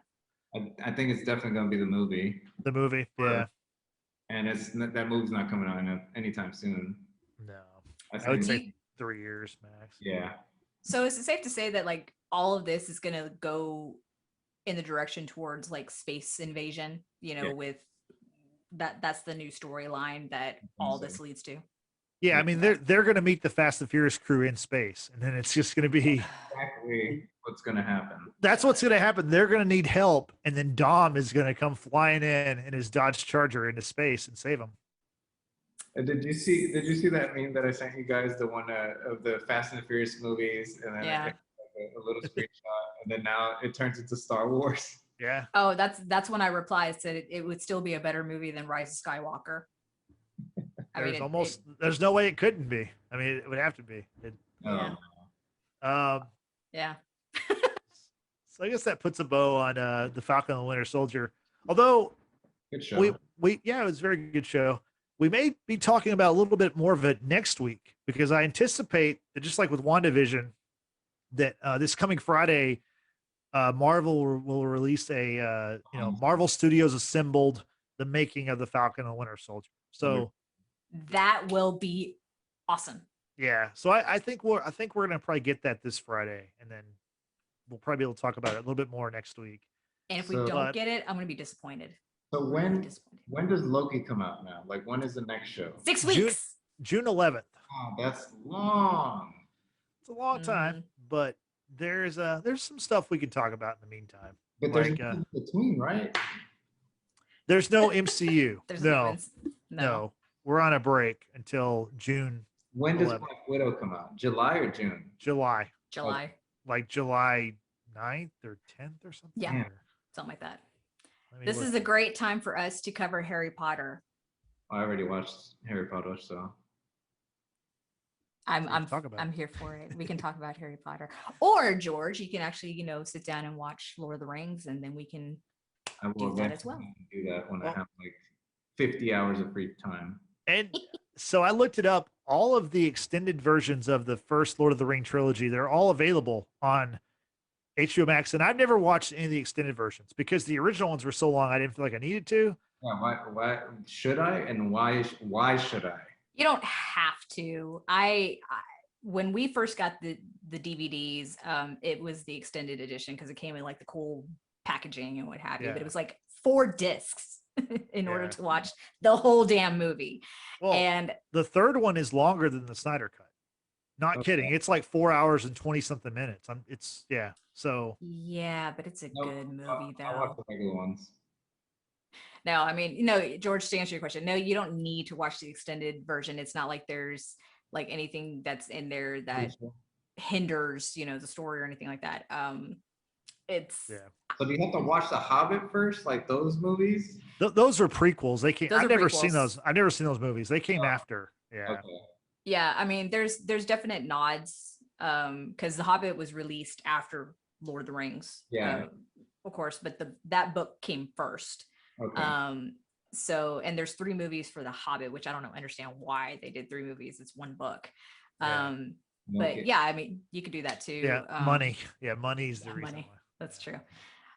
I think it's definitely going to be the movie. The movie, yeah. And that movie's not coming out anytime soon. No, I would say 3 years max. Yeah. So is it safe to say that like all of this is going to go in the direction towards like space invasion, you know, with that's the new storyline that all this leads to? Yeah, I mean they're going to meet the Fast and Furious crew in space, and then it's just going to be exactly what's going to happen. That's what's going to happen. They're going to need help, and then Dom is going to come flying in his Dodge Charger into space and save them. Did you see that meme that I sent you guys, the one of the Fast and Furious movies, and then a little screenshot, and then now it turns into Star Wars? Yeah. Oh, that's when I replied, said it would still be a better movie than Rise of Skywalker. There's no way it couldn't be. I mean, it would have to be. Yeah. So I guess that puts a bow on the Falcon and the Winter Soldier. Although, good show. It was a very good show. We may be talking about a little bit more of it next week, because I anticipate that, just like with WandaVision, that this coming Friday, Marvel will release a Marvel Studios Assembled, the making of the Falcon and the Winter Soldier. So that will be awesome. Yeah. So I think we're gonna probably get that this Friday, and then we'll probably be able to talk about it a little bit more next week. And if we don't get it, I'm gonna be disappointed. So when does Loki come out now? Like, when is the next show? 6 weeks. June 11th. Oh, that's long. It's a long time, but there's some stuff we can talk about in the meantime. But there's in between, right? There's no MCU. No. We're on a break until June. When does Black Widow come out? July or June? July. July. Like July 9th or 10th or something. Yeah. Yeah. Something like that. Let me This look. is a great time for us to cover Harry Potter. I already watched Harry Potter, so I'm So let's talk about I'm it. here for it. We can talk about Harry Potter. Or George, you can actually, sit down and watch Lord of the Rings, and then we can I will do that as eventually well. do that when I Well- have like 50 hours of free time. And so I looked it up. All of the extended versions of the first Lord of the Ring trilogy, they're all available on HBO Max. And I've never watched any of the extended versions because the original ones were so long, I didn't feel like I needed to. Yeah, why should I and why should I? You don't have to. I when we first got the DVDs, it was the extended edition because it came in like the cool packaging and what have you. But Yeah. it was like 4 discs in order Yeah. to watch the whole damn movie. Well, And the third one is longer than the Snyder cut. Not Okay. kidding. It's like 4 hours and 20 something minutes. It's yeah. So yeah, but it's a Nope, good movie I watch though. the regular ones. No, I mean, George, to answer your question, no, you don't need to watch the extended version. It's not like there's like anything that's in there that hinders, the story or anything like that. It's yeah. So do you have to watch The Hobbit first, like those movies? Those are prequels. They came. Those I've are never seen prequels. those. I've never seen those movies. They came Oh. after. Yeah. Okay. yeah, I mean, there's definite nods, because The Hobbit was released after Lord of the Rings. Yeah. Of course, but that book came first. Okay. So, and there's 3 movies for The Hobbit, which I don't understand why they did 3 movies. It's 1 book. Yeah. But Okay. yeah, I mean, you could do that too. Yeah. Money. Yeah. Money's the yeah, reason money. why. That's true.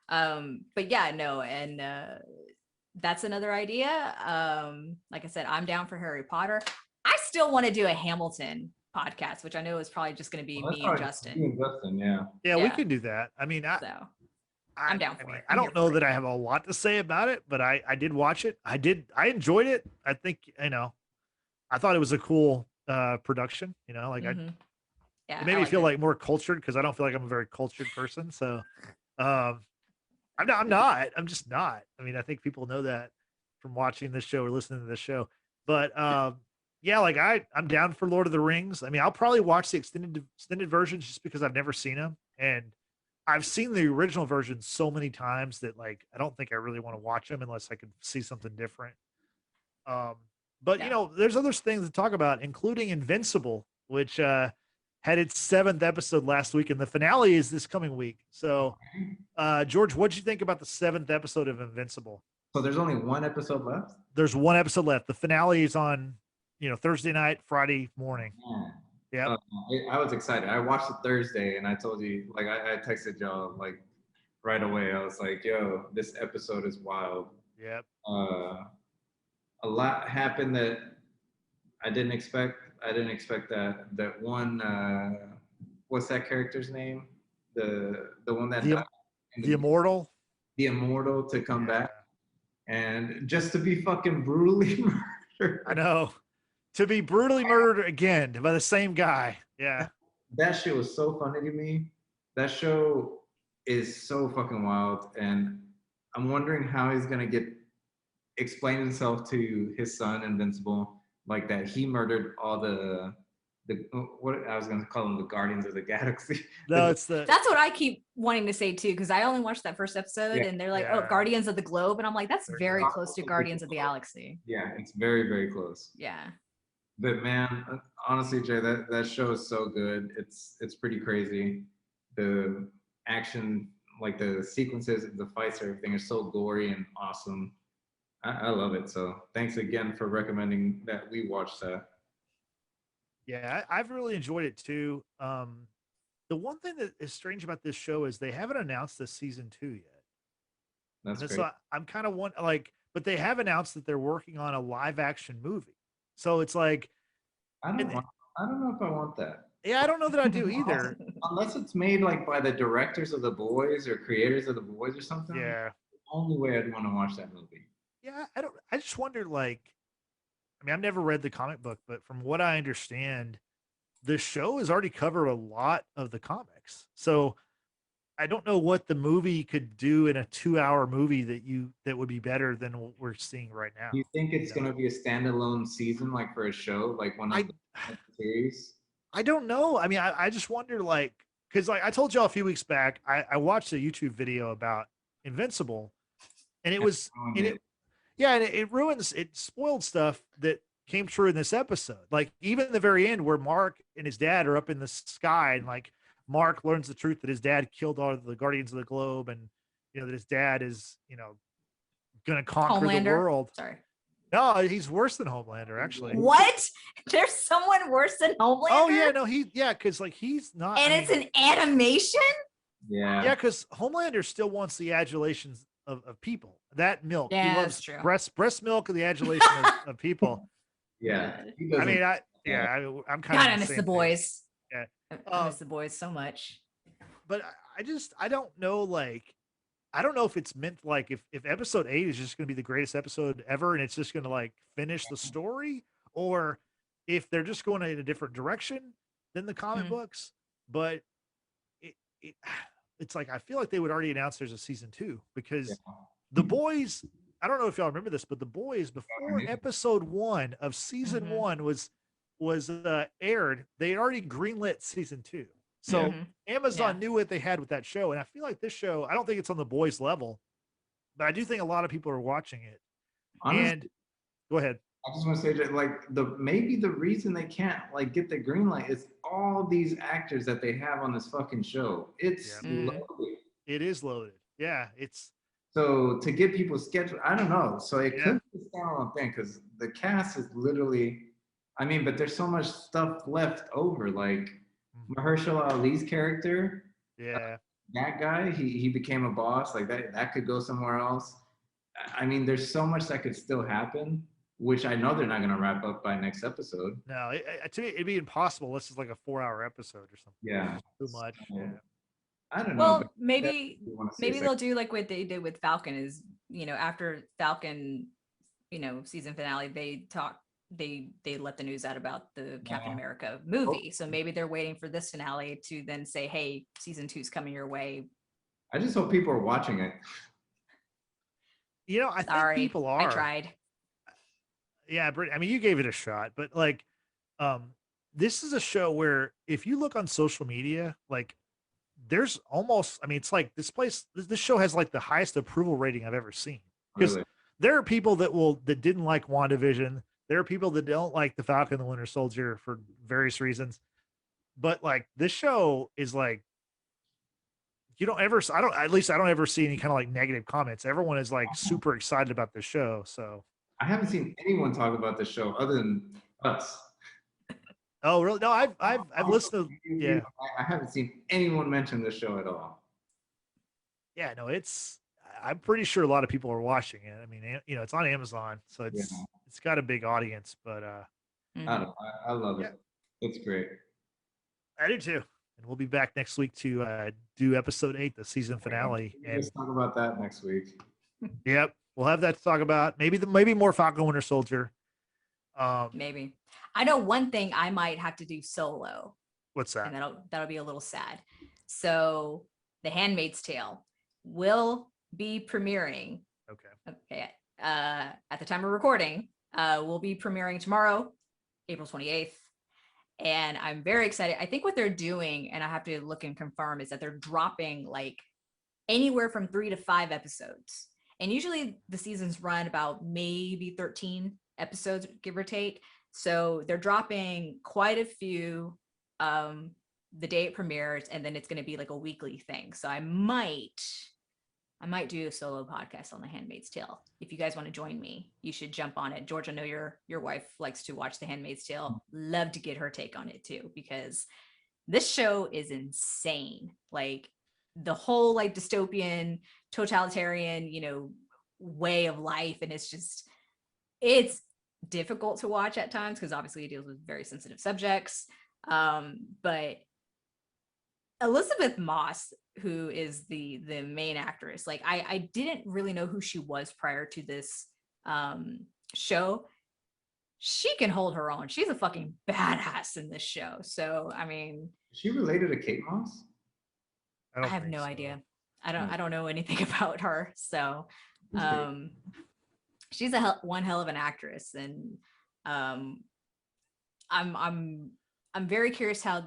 But yeah, no, and that's another idea. Like I said, I'm down for Harry Potter. I still want to do a Hamilton podcast, which I know is probably just going to be Well, that's me and probably Justin. you and Justin, yeah. Yeah, we Yeah. can do that. I mean, So I'm down for it. I I'm here don't know for it. that I have a lot to say about it, but I did watch it. I enjoyed it. I think, I thought it was a cool production, like Mhm. Yeah, it made I me liked feel it. like more cultured because I don't feel like I'm a very cultured person. So I'm just not. I mean, I think people know that from watching this show or listening to this show. But yeah, like I'm down for Lord of the Rings. I mean, I'll probably watch the extended versions just because I've never seen them. And I've seen the original version so many times that like I don't think I really want to watch them unless I could see something different. But Yeah. there's other things to talk about, including Invincible, which had its 7th episode last week, and the finale is this coming week. So, George, what'd you think about the 7th episode of Invincible? So there's only 1 episode left? There's 1 episode left. The finale is on, Thursday night, Friday morning. Yeah. Yeah. I was excited. I watched it Thursday and I told you, like, I texted y'all, like, right away. I was like, yo, this episode is wild. Yep. A lot happened that I didn't expect. I didn't expect that one, what's that character's name? The one that died in The Immortal. the immortal to come Yeah. back and just to be fucking brutally murdered. I know. To be brutally murdered again by the same guy. Yeah. That shit was so funny to me. That show is so fucking wild, and I'm wondering how he's gonna explain himself to his son Invincible, like that he murdered all the what I was gonna call them, the Guardians of the Galaxy. No, it's the That's what I keep wanting to say too, because I only watched that first episode, Yeah. and they're like, Yeah. "Oh, Guardians of the Globe," and I'm like, "That's They're very not close to supposed to be Guardians of the close. Galaxy." Yeah, it's very, very close. Yeah, But man, honestly, Jay, that show is so good. It's pretty crazy. The action, like the sequences, the fights, everything is so gory and awesome. I love it. So thanks again for recommending that we watch that. Yeah, I've really enjoyed it too. The one thing that is strange about this show is they haven't announced the season 2 yet. That's And great. so I'm kind of but they have announced that they're working on a live action movie. So it's like, I don't know if I want that. yeah, I don't know that I do either. Unless it's made like by the directors of The Boys or creators of The Boys or something. Yeah. The only way I'd want to watch that movie. Yeah, I just wonder, like, I mean, I've never read the comic book, but from what I understand, the show has already covered a lot of the comics. So I don't know what the movie could do in a 2-hour movie that would be better than what we're seeing right now. Do you think it's going to be a standalone season, like for a show, like one of the series? I don't know. I mean, I just wonder, like, because like I told y'all a few weeks back, I watched a YouTube video about Invincible, and it was and it yeah, and it spoiled stuff that came true in this episode. Like even the very end where Mark and his dad are up in the sky, and like Mark learns the truth that his dad killed all of the Guardians of the Globe, and that his dad is gonna conquer the Homelander. world. Sorry. No, he's worse than Homelander, actually. What? There's someone worse than Homelander? Oh yeah, no, because like he's not. And it's an animation? Yeah. Yeah, because Homelander still wants the adulations of people. That milk. Yeah, he loves that's true. breast milk and the adulation of people. Yeah. I mean, I'm kind God, of I miss the boys. Yeah. I miss the boys so much. But I don't know, like, I don't know if it's meant like if episode 8 is just going to be the greatest episode ever and it's just going to like finish the story, or if they're just going in a different direction than the comic books. But it's like I feel like they would already announce there's a season 2 because the boys. I don't know if y'all remember this, but the boys before episode 1 of season 1 was aired, they had already greenlit season 2. So Amazon knew what they had with that show. And I feel like this show, I don't think it's on the boys level, but I do think a lot of people are watching it. Honestly, and go ahead. I just want to say that like maybe the reason they can't like get the green light is all these actors that they have on this fucking show. It's loaded. It is loaded. Yeah. So to get people scheduled, I don't know. So it could be a standalone thing because the cast is literally, I mean, but there's so much stuff left over. Like Mahershala Ali's character, that guy, he became a boss. Like that could go somewhere else. I mean, there's so much that could still happen, which I know they're not gonna wrap up by next episode. No, to me it'd be impossible. This is like a 4-hour episode or something. Yeah, too much. Yeah. I don't know. Well, maybe they'll do like what they did with Falcon. Is after Falcon, season finale, they let the news out about the Captain America movie. So maybe they're waiting for this finale to then say, hey, season 2's coming your way. I just hope people are watching it. I think people are. I tried. Yeah, Britt, I mean, you gave it a shot, but like, this is a show where if you look on social media, like there's almost, I mean, it's like this show has like the highest approval rating I've ever seen. Because there are people that didn't like WandaVision. There are people that don't like the Falcon and the Winter Soldier for various reasons. But like this show is like, I don't ever see any kind of like negative comments. Everyone is like super excited about this show. So I haven't seen anyone talk about this show other than us. Oh, really? No, I've listened to, I haven't seen anyone mention this show at all. Yeah, no, I'm pretty sure a lot of people are watching it. I mean, it's on Amazon, so it's got a big audience, but I love it. It's great. I do too. And we'll be back next week to do episode 8, the season finale. And let's talk about that next week. Yep. We'll have that to talk about. Maybe more Falcon Winter Soldier. Maybe. I know one thing I might have to do solo. What's that? And that'll be a little sad. So The Handmaid's Tale will be premiering. Okay. At the time of recording, will be premiering tomorrow, April 28th. And I'm very excited. I think what they're doing, and I have to look and confirm, is that they're dropping like anywhere from 3 to 5 episodes. And usually the seasons run about maybe 13 episodes, give or take. So they're dropping quite a few the day it premieres, and then it's going to be like a weekly thing. So I might do a solo podcast on The Handmaid's Tale. If you guys want to join me, you should jump on it. George, I know your wife likes to watch The Handmaid's Tale. Love to get her take on it too, because this show is insane. Like the whole like dystopian, totalitarian, way of life. And it's difficult to watch at times because obviously it deals with very sensitive subjects. But Elizabeth Moss, who is the main actress, like I didn't really know who she was prior to this show. She can hold her own. She's a fucking badass in this show. So I mean, is she related to Kate Moss? I have no idea. I don't know anything about her. So she's one hell of an actress, and I'm very curious how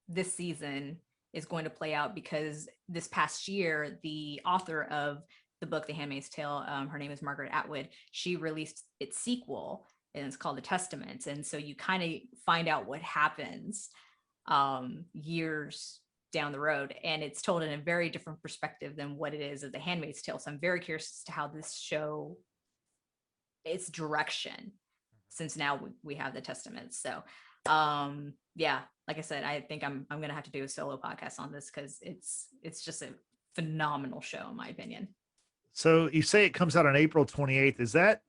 this season is going to play out, because this past year, the author of the book, The Handmaid's Tale, her name is Margaret Atwood, she released its sequel, and it's called The Testaments. And so you kind of find out what happens years down the road, and it's told in a very different perspective than what it is of The Handmaid's Tale. So I'm very curious as to how this show, its direction, since now we have The Testaments. So yeah, like I said, I think I'm gonna have to do a solo podcast on this, because it's just a phenomenal show in my opinion. So you say it comes out on April 28th. Is that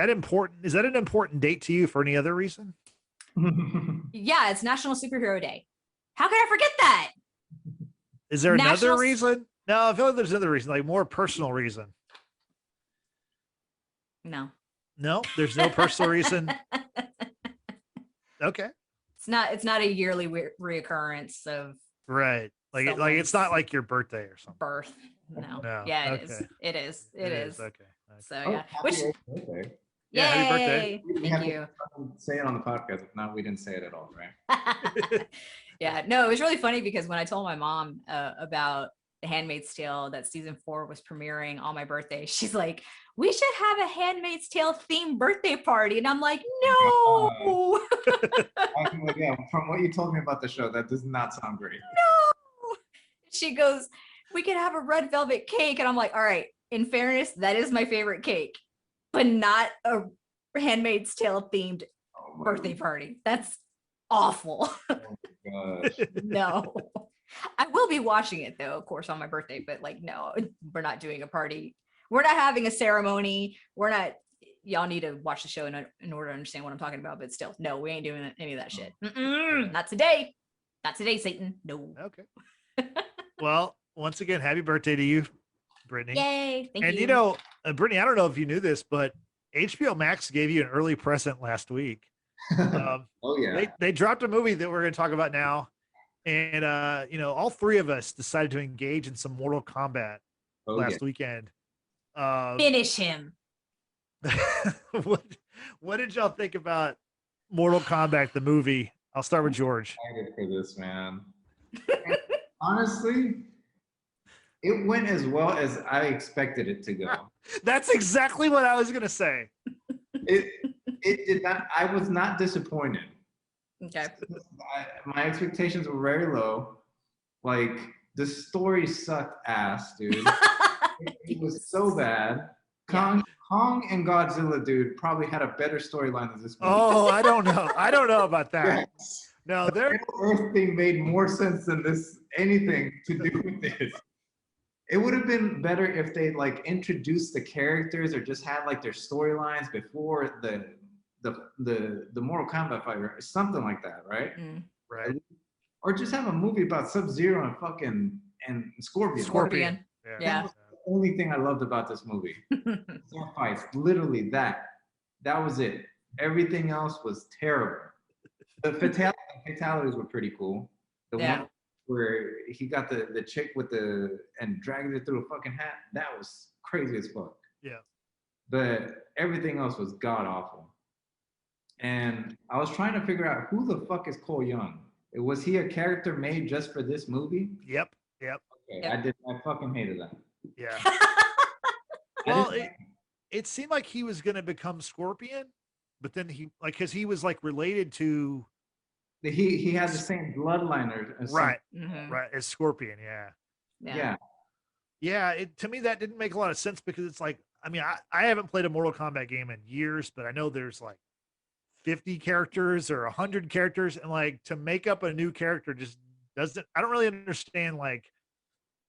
important? Is that an important date to you for any other reason? Yeah, it's National Superhero Day. How can I forget that? Is there another reason? No, I feel like there's another reason, like more personal reason. No, there's no personal reason. Okay. It's not a yearly reoccurrence of right. Like it's not like your birthday or something. Birth. No. No. Yeah, okay. It is. It is. Okay. So yeah. Happy birthday. Yeah, happy birthday. Thank you. Say it on the podcast. If not, we didn't say it at all, right? Yeah, no, it was really funny, because when I told my mom about The Handmaid's Tale, that season 4 was premiering on my birthday, she's like, we should have a Handmaid's Tale themed birthday party. And I'm like, no. Yeah, from what you told me about the show, that does not sound great. No. She goes, we could have a red velvet cake. And I'm like, all right, in fairness, that is my favorite cake, but not a Handmaid's Tale themed birthday party. That's awful. Oh my gosh. No. I will be watching it though, of course, on my birthday, but like, no, we're not doing a party. We're not having a ceremony. We're not, y'all need to watch the show in order to understand what I'm talking about, but still, no, we ain't doing any of that shit. Not today. Not today, Satan. No. Okay. Well, once again, happy birthday to you, Brittany. Yay. Thank you. And you know, Brittany, I don't know if you knew this, but HBO Max gave you an early present last week. Oh yeah. They dropped a movie that we're going to talk about now. And you know, all three of us decided to engage in some Mortal Kombat last weekend. Finish him. What did y'all think about Mortal Kombat the movie? I'll start with George. I'm excited for this, man. Honestly, it went as well as I expected it to go. That's exactly what I was gonna say. It did not. I was not disappointed. Okay. My expectations were very low. Like, the story sucked ass, dude. It was so bad. Kong and Godzilla, dude, probably had a better storyline than this movie. Oh, I don't know. I don't know about that. Yes. No, The Earth thing made more sense than anything to do with this. It would have been better if they like introduced the characters or just had like their storylines before the Mortal Kombat fight or something like that, right? right. Or just have a movie about Sub-Zero and Scorpion. Yeah. That was the only thing I loved about this movie. Sword fights, literally that was it. Everything else was terrible. The fatalities were pretty cool. The one where he got the chick with and dragged it through a fucking hat, that was crazy as fuck. Yeah. But everything else was god awful. And I was trying to figure out who the fuck is Cole Young. Was he a character made just for this movie? Yep. Okay, I fucking hated that. Yeah. Well, it seemed like he was going to become Scorpion, but then because he was like related to. He had the same bloodline right as Scorpion. Yeah. To me that didn't make a lot of sense, because it's like, I mean, I haven't played a Mortal Kombat game in years, but I know there's like 50 characters or 100 characters, and like to make up a new character just doesn't. I don't really understand. Like,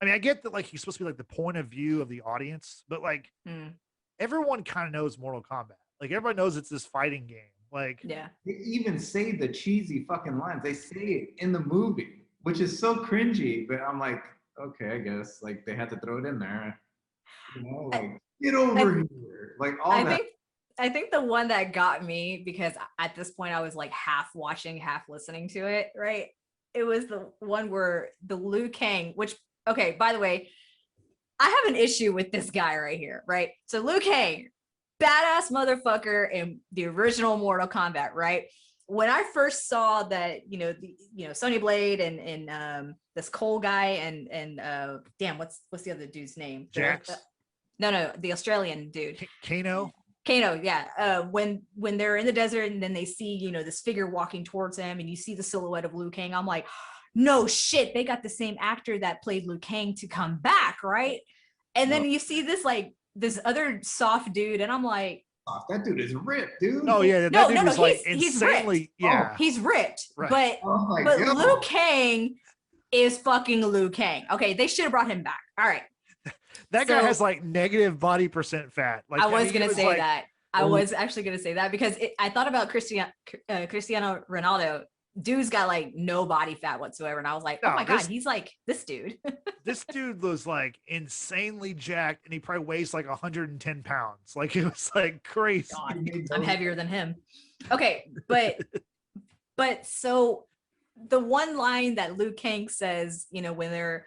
I mean, I get that like he's supposed to be like the point of view of the audience, but like everyone kind of knows Mortal Kombat. Like everybody knows it's this fighting game. Like, yeah, they even say the cheesy fucking lines. They say it in the movie, which is so cringy. But I'm like, okay, I guess like they had to throw it in there. You know, like get over here, like all that. I think the one that got me, because at this point I was like half watching, half listening to it. Right, it was the one where the Liu Kang, which okay, by the way, I have an issue with this guy right here. Right, so Liu Kang, badass motherfucker in the original Mortal Kombat, right? when I first saw that, Sonya Blade and this Cole guy and damn, what's the other dude's name? Jax. No, the Australian dude. Kano. Kano, yeah. When they're in the desert and then they see, this figure walking towards him and you see the silhouette of Liu Kang, I'm like, no shit, they got the same actor that played Liu Kang to come back, right? And then you see this other soft dude, and I'm like, that dude is ripped, dude. Oh yeah, that dude was like insanely. Yeah, he's ripped. Right. But Liu Kang is fucking Liu Kang. Okay, they should have brought him back. All right. That guy has like negative body percent fat. Like I was gonna say that. I was actually gonna say that because I thought about Cristiano Ronaldo. Dude's got like no body fat whatsoever, and I was like, oh my god, he's like this dude. This dude was like insanely jacked, and he probably weighs like 110 pounds. Like it was like crazy. God, I'm heavier than him. Okay, but so the one line that Liu Kang says, when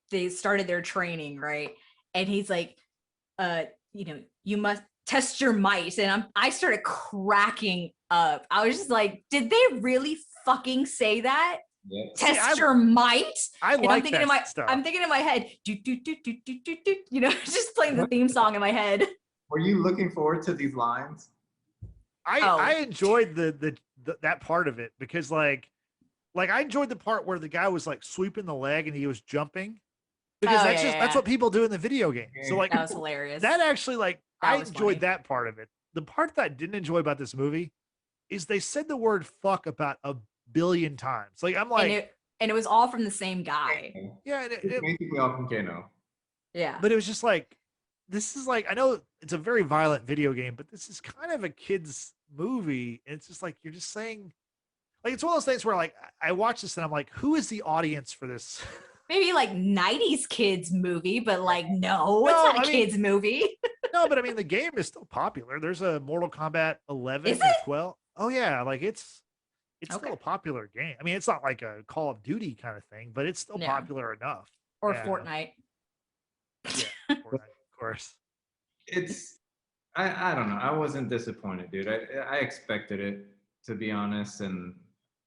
they started their training, right? And he's like, you must test your might, and I started cracking up. I was just like, did they really fucking say that? Yeah. Test your might. I'm thinking in my head, just playing the theme song in my head. Were you looking forward to these lines? I enjoyed the that part of it because like I enjoyed the part where the guy was like sweeping the leg and he was jumping because that's what people do in the video game. So like that was hilarious. That actually I enjoyed funny. that part of it. The part that I didn't enjoy about this movie is they said the word fuck about a billion times. Like I'm like, and it was all from the same guy. Yeah, it's basically all from Kano. Yeah, but it was just like, this is like, I know it's a very violent video game, but this is kind of a kid's movie, and it's just like you're just saying, like it's one of those things where like I watch this and I'm like, who is the audience for this? Maybe like 90s kids movie, but like it's not a kids movie. No, but I mean the game is still popular. There's a Mortal Kombat 11 and 12. Oh yeah, like it's still a popular game. I mean, it's not like a Call of Duty kind of thing, but it's still popular enough. Or Fortnite. Yeah, Fortnite, of course. I don't know. I wasn't disappointed, dude. I expected it, to be honest, and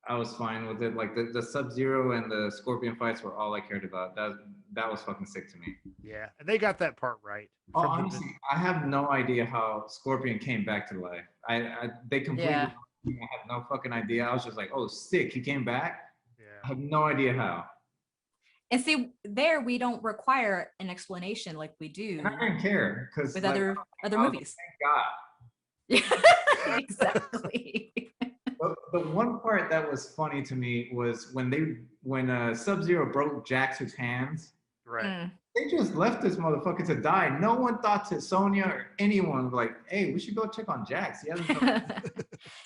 I was fine with it. Like the Sub-Zero and the Scorpion fights were all I cared about. That was fucking sick to me. Yeah, and they got that part right. Honestly, I have no idea how Scorpion came back to life. They completely. Yeah. I had no fucking idea. I was just like, oh, sick. He came back. Yeah. I have no idea how. And see, there we don't require an explanation like we do. And I didn't care because with other movies. Thank God. Yeah, exactly. The one part that was funny to me was when Sub-Zero broke Jax's hands. Right. They just left this motherfucker to die. No one thought to Sonya or anyone like, hey, we should go check on Jax. He hasn't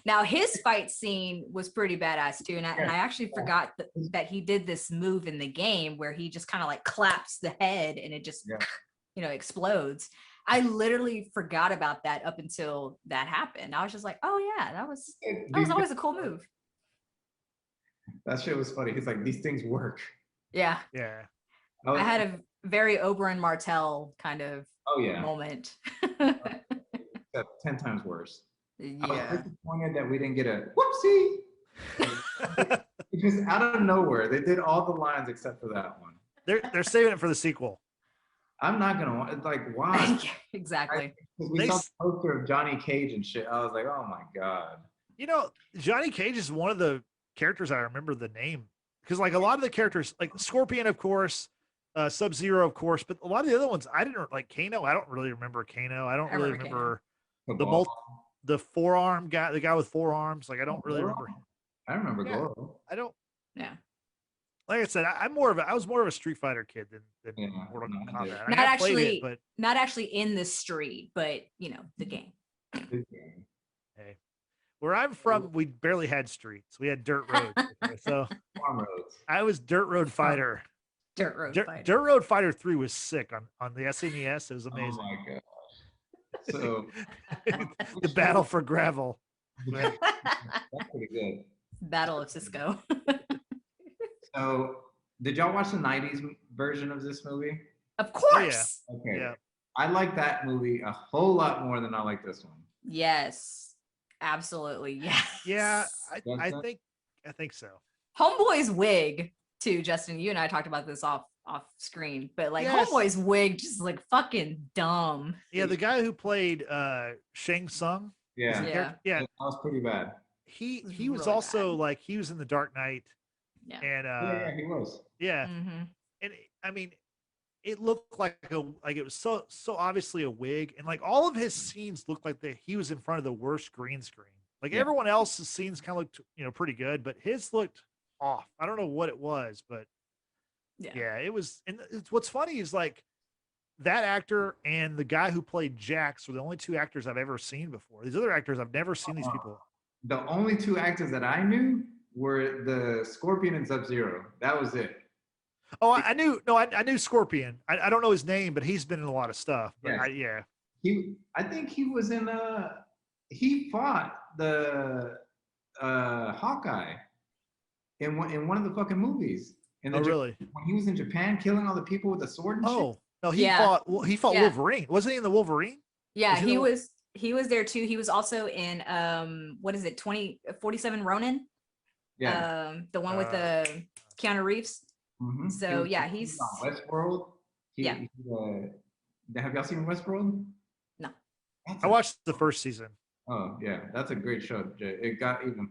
Now his fight scene was pretty badass too, and I actually forgot that he did this move in the game where he just kind of like claps the head and it just explodes. I literally forgot about that up until that happened. I was just like, oh yeah, that was always a cool move. That shit was funny. He's like, these things work. Yeah. Yeah. I had a very Oberyn Martell kind of moment. 10 times worse. Yeah. I was disappointed that we didn't get a whoopsie. Because out of nowhere, they did all the lines except for that one. They're saving it for the sequel. I'm not gonna like why. Exactly. We saw the poster of Johnny Cage and shit. I was like, oh my god. Johnny Cage is one of the characters I remember the name because like a lot of the characters, like Scorpion, of course, Sub-Zero, of course, but a lot of the other ones I didn't like. Kano, I don't really remember Kano. I don't really remember the forearm guy, the guy with four arms. Like I don't really remember him. I remember Goro. I don't. Yeah. Like I said, I was more of a Street Fighter kid than Mortal Kombat. Not actually in the street, but the game. Hey, where I'm from, we barely had streets. We had dirt roads. So farm roads. I was Dirt Road Fighter. Dirt Road Fighter 3 was sick on the SNES. It was amazing. Oh my gosh. So the battle for gravel. That's pretty good. Battle of Cisco. So, did y'all watch the 90s version of this movie? Of course. Okay. Yeah. I like that movie a whole lot more than I like this one. Yes. Absolutely, yes. Yeah, That's that. I think so. Homeboy's wig too, Justin. You and I talked about this off screen, but like Yes. Homeboy's wig just like fucking dumb. Yeah, the guy who played Shang Tsung. Yeah, Yeah. Yeah. that was pretty bad. He was really also bad. like he was in the Dark Knight, Yeah. and Yeah, he was. yeah, Mm-hmm. and I mean, it looked like it was so obviously a wig, and like all of his scenes looked like he was in front of the worst green screen. Like Yeah. everyone else's scenes kind of looked pretty good, but his looked off. I don't know what it was, but yeah, it was. And what's funny is like that actor and the guy who played Jax were the only two actors I've ever seen before. These other actors, I've never seen these people. The only two actors that I knew were the Scorpion and Sub-Zero. That was it. Oh, I knew. No, I knew Scorpion. I don't know his name, but he's been in a lot of stuff. But Yes. yeah. I think he was in he fought the Hawkeye in one of the fucking movies. Oh, really? When he was in Japan killing all the people with the sword and shit. Oh, no, he Yeah. fought Yeah. Wolverine. Wasn't he in the Wolverine? Yeah, Was he was there too. He was also in what is it, 47 Ronin? Yeah. The one with the Keanu Reeves. Mhm. So He yeah, was he's on Westworld. Yeah. Have y'all seen Westworld? No. I watched the first season. Oh yeah, that's a great show, Jay. It got even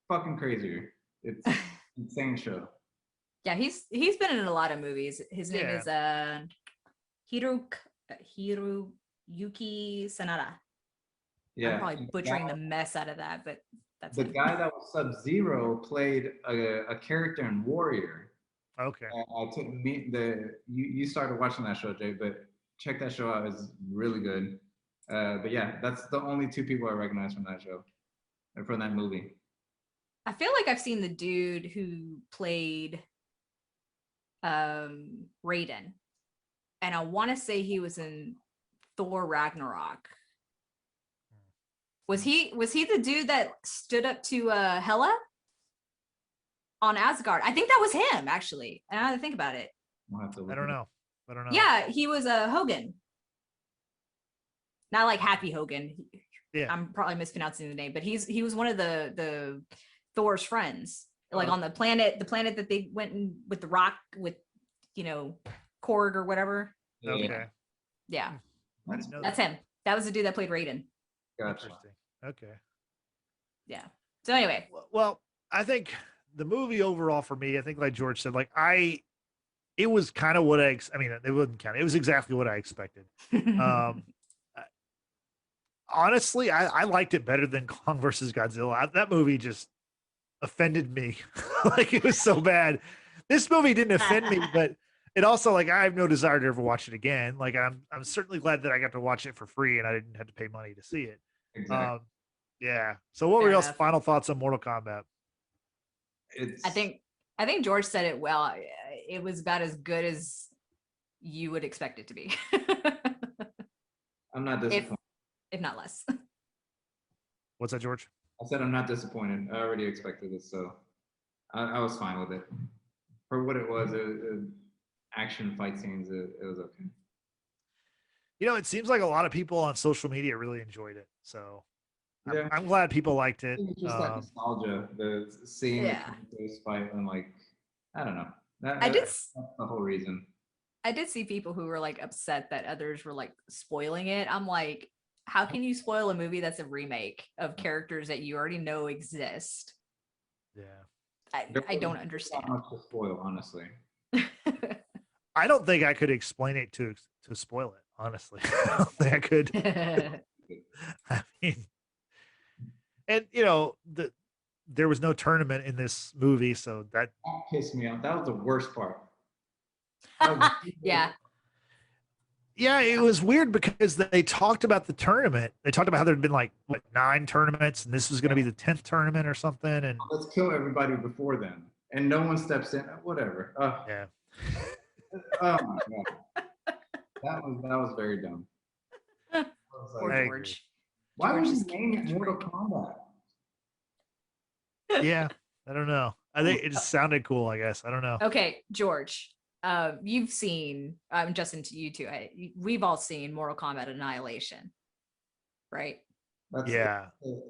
fucking crazier. It's an insane show. Yeah, he's been in a lot of movies. His name is Hiroyuki Sanada. Yeah. I'm probably butchering the mess out of that, but that's the it. guy that was Sub-Zero played a character in Warrior. Okay. You started watching that show, Jay, but check that show out. It's really good. But yeah, that's the only two people I recognize from that show, or from that movie. I feel like I've seen the dude who played Raiden, and I want to say he was in Thor Ragnarok. Was he the dude that stood up to Hela on Asgard? I think that was him, actually. And I had to think about it. I don't know. Yeah, he was a Hogan. Not like Happy Hogan. Yeah. I'm probably mispronouncing the name, but he was one of the Thor's friends. Like on the planet that they went in with the rock with, Korg or whatever. Okay. Yeah. That's that. him. That was the dude that played Raiden. Gotcha. Interesting. Okay. Yeah. So anyway. Well, I think the movie overall for me, I think like George said, it was kind of what it wasn't kind of, it was exactly what I expected. Honestly, I liked it better than Kong versus Godzilla. That movie just offended me. Like it was so bad. This movie didn't offend me, but it also I have no desire to ever watch it again. Like I'm certainly glad that I got to watch it for free and I didn't have to pay money to see it. Exactly. Yeah. So what were y'all's final thoughts on Mortal Kombat? I think George said it well. It was about as good as you would expect it to be. I'm not disappointed. If not less. What's that, George? I said I'm not disappointed. I already expected it, so I was fine with it. For what it was, action fight scenes, it was okay. It seems like a lot of people on social media really enjoyed it. So yeah. I'm glad people liked it. It's just that nostalgia, the seeing the fight, and I don't know. That's the whole reason. I did see people who were upset that others were spoiling it. I'm like, how can you spoil a movie that's a remake of characters that you already know exist? Yeah. I don't understand. Not much to spoil, honestly. I don't think I could explain it to spoil it, honestly. I don't think I could. I mean, and there was no tournament in this movie, so that pissed me off. That was the worst part. Yeah. Yeah, it was weird because they talked about the tournament. They talked about how there'd been 9 tournaments, and this was going to be the 10th tournament or something. And let's kill everybody before then, and no one steps in. Whatever. Yeah. Oh my god, that was very dumb. Poor George. Why would you name it Mortal Kombat? Yeah, I don't know. I think it just sounded cool. I guess I don't know. Okay, George. You've seen, Justin, to you too. We've all seen Mortal Kombat Annihilation, right? That's Yeah.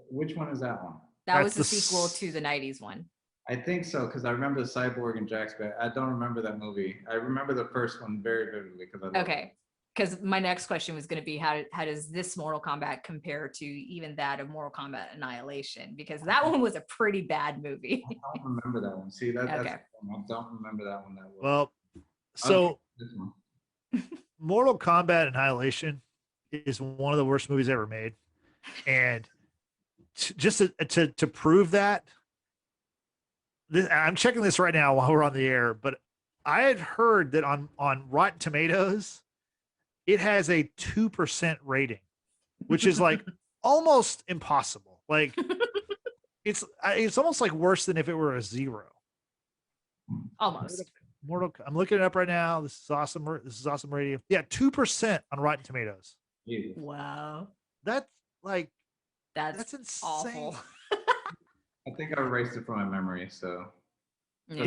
which one is that one? That That's was the the sequel to the 90s one. I think so because I remember the Cyborg and Jax, but I don't remember that movie. I remember the first one very vividly because I loved it. Okay. Because my next question was going to be how does this Mortal Kombat compare to even that of Mortal Kombat Annihilation? Because that one was a pretty bad movie. I don't remember that one. See, that's Okay. I don't remember that one that well. Well, Okay, so this one. Mortal Kombat Annihilation is one of the worst movies ever made, and just to prove that, I'm checking this right now while we're on the air, but I had heard that on Rotten Tomatoes, it has a 2% rating, which is like almost impossible. Like it's almost like worse than if it were a 0. Almost. I'm looking it up right now. This is awesome. This is awesome radio. Yeah, 2% on Rotten Tomatoes. Jesus. Wow. That's like That's insane. awful. I think I erased it from my memory, so Yeah.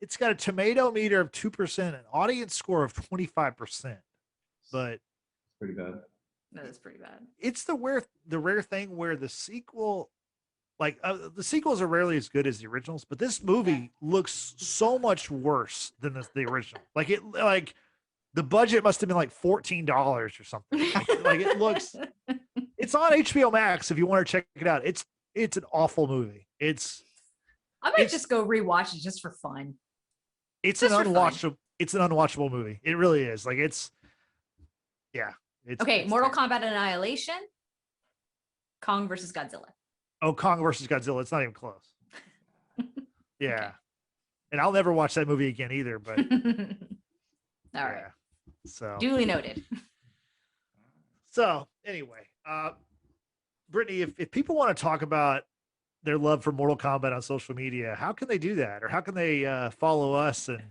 It's got a tomato meter of 2%, an audience score of 25%. But it's pretty bad. That is pretty bad. it's the rare thing where the sequel, like the sequels are rarely as good as the originals, but this movie looks so much worse than the original. Like the budget must have been like $14 or something. Like it looks. It's on HBO Max if you want to check it out. It's an awful movie. I might just go rewatch it just for fun. It's Just an for fun. unwatchable. It's an unwatchable movie. It really is. Like it's Okay, it's Mortal terrible. Kombat Annihilation, Kong versus Godzilla. Oh, Kong versus Godzilla. It's not even close. Yeah. Okay. And I'll never watch that movie again either. But All right. yeah. So Duly noted. Anyway, Brittany, if people want to talk about their love for Mortal Kombat on social media, how can they do that? Or how can they follow us and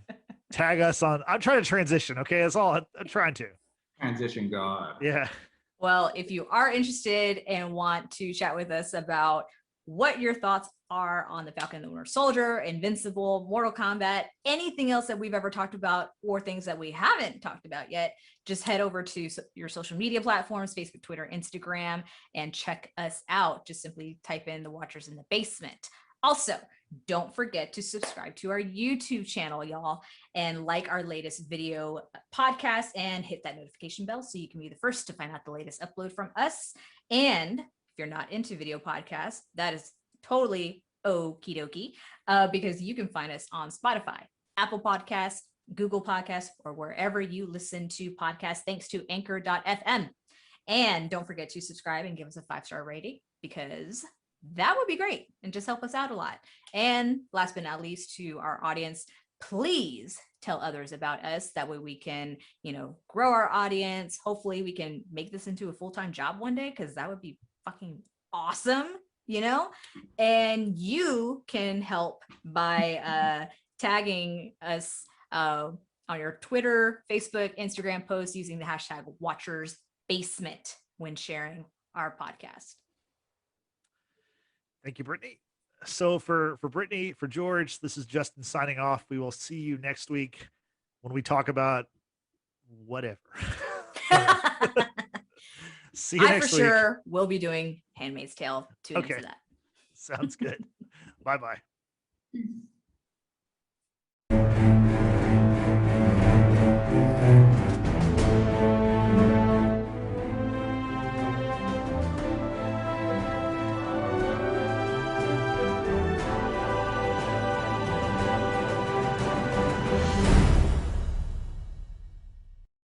tag us on? I'm trying to transition. Okay. That's all I'm trying to. Transition God. Yeah. Well, if you are interested and want to chat with us about what your thoughts are on the Falcon and the Winter Soldier, Invincible, Mortal Kombat, anything else that we've ever talked about or things that we haven't talked about yet, just head over to your social media platforms, Facebook, Twitter, Instagram, and check us out. Just simply type in The Watchers in the Basement. Also, don't forget to subscribe to our YouTube channel, y'all, and like our latest video podcast and hit that notification bell so you can be the first to find out the latest upload from us. And if you're not into video podcasts, that is totally okie dokie, because you can find us on Spotify, Apple Podcasts, Google Podcasts, or wherever you listen to podcasts, thanks to anchor.fm. And don't forget to subscribe and give us a 5-star rating, because that would be great and just help us out a lot. And last but not least, to our audience, please tell others about us. That way we can, grow our audience. Hopefully we can make this into a full-time job one day, because that would be fucking awesome, and you can help by tagging us on your Twitter, Facebook, Instagram posts using the hashtag #WatchersBasement when sharing our podcast. Thank you, Brittany. So for Brittany, for George, this is Justin signing off. We will see you next week when we talk about whatever. See you I next for week. sure will be doing Handmaid's Tale. Tune in Okay. for that. Sounds good. Bye-bye.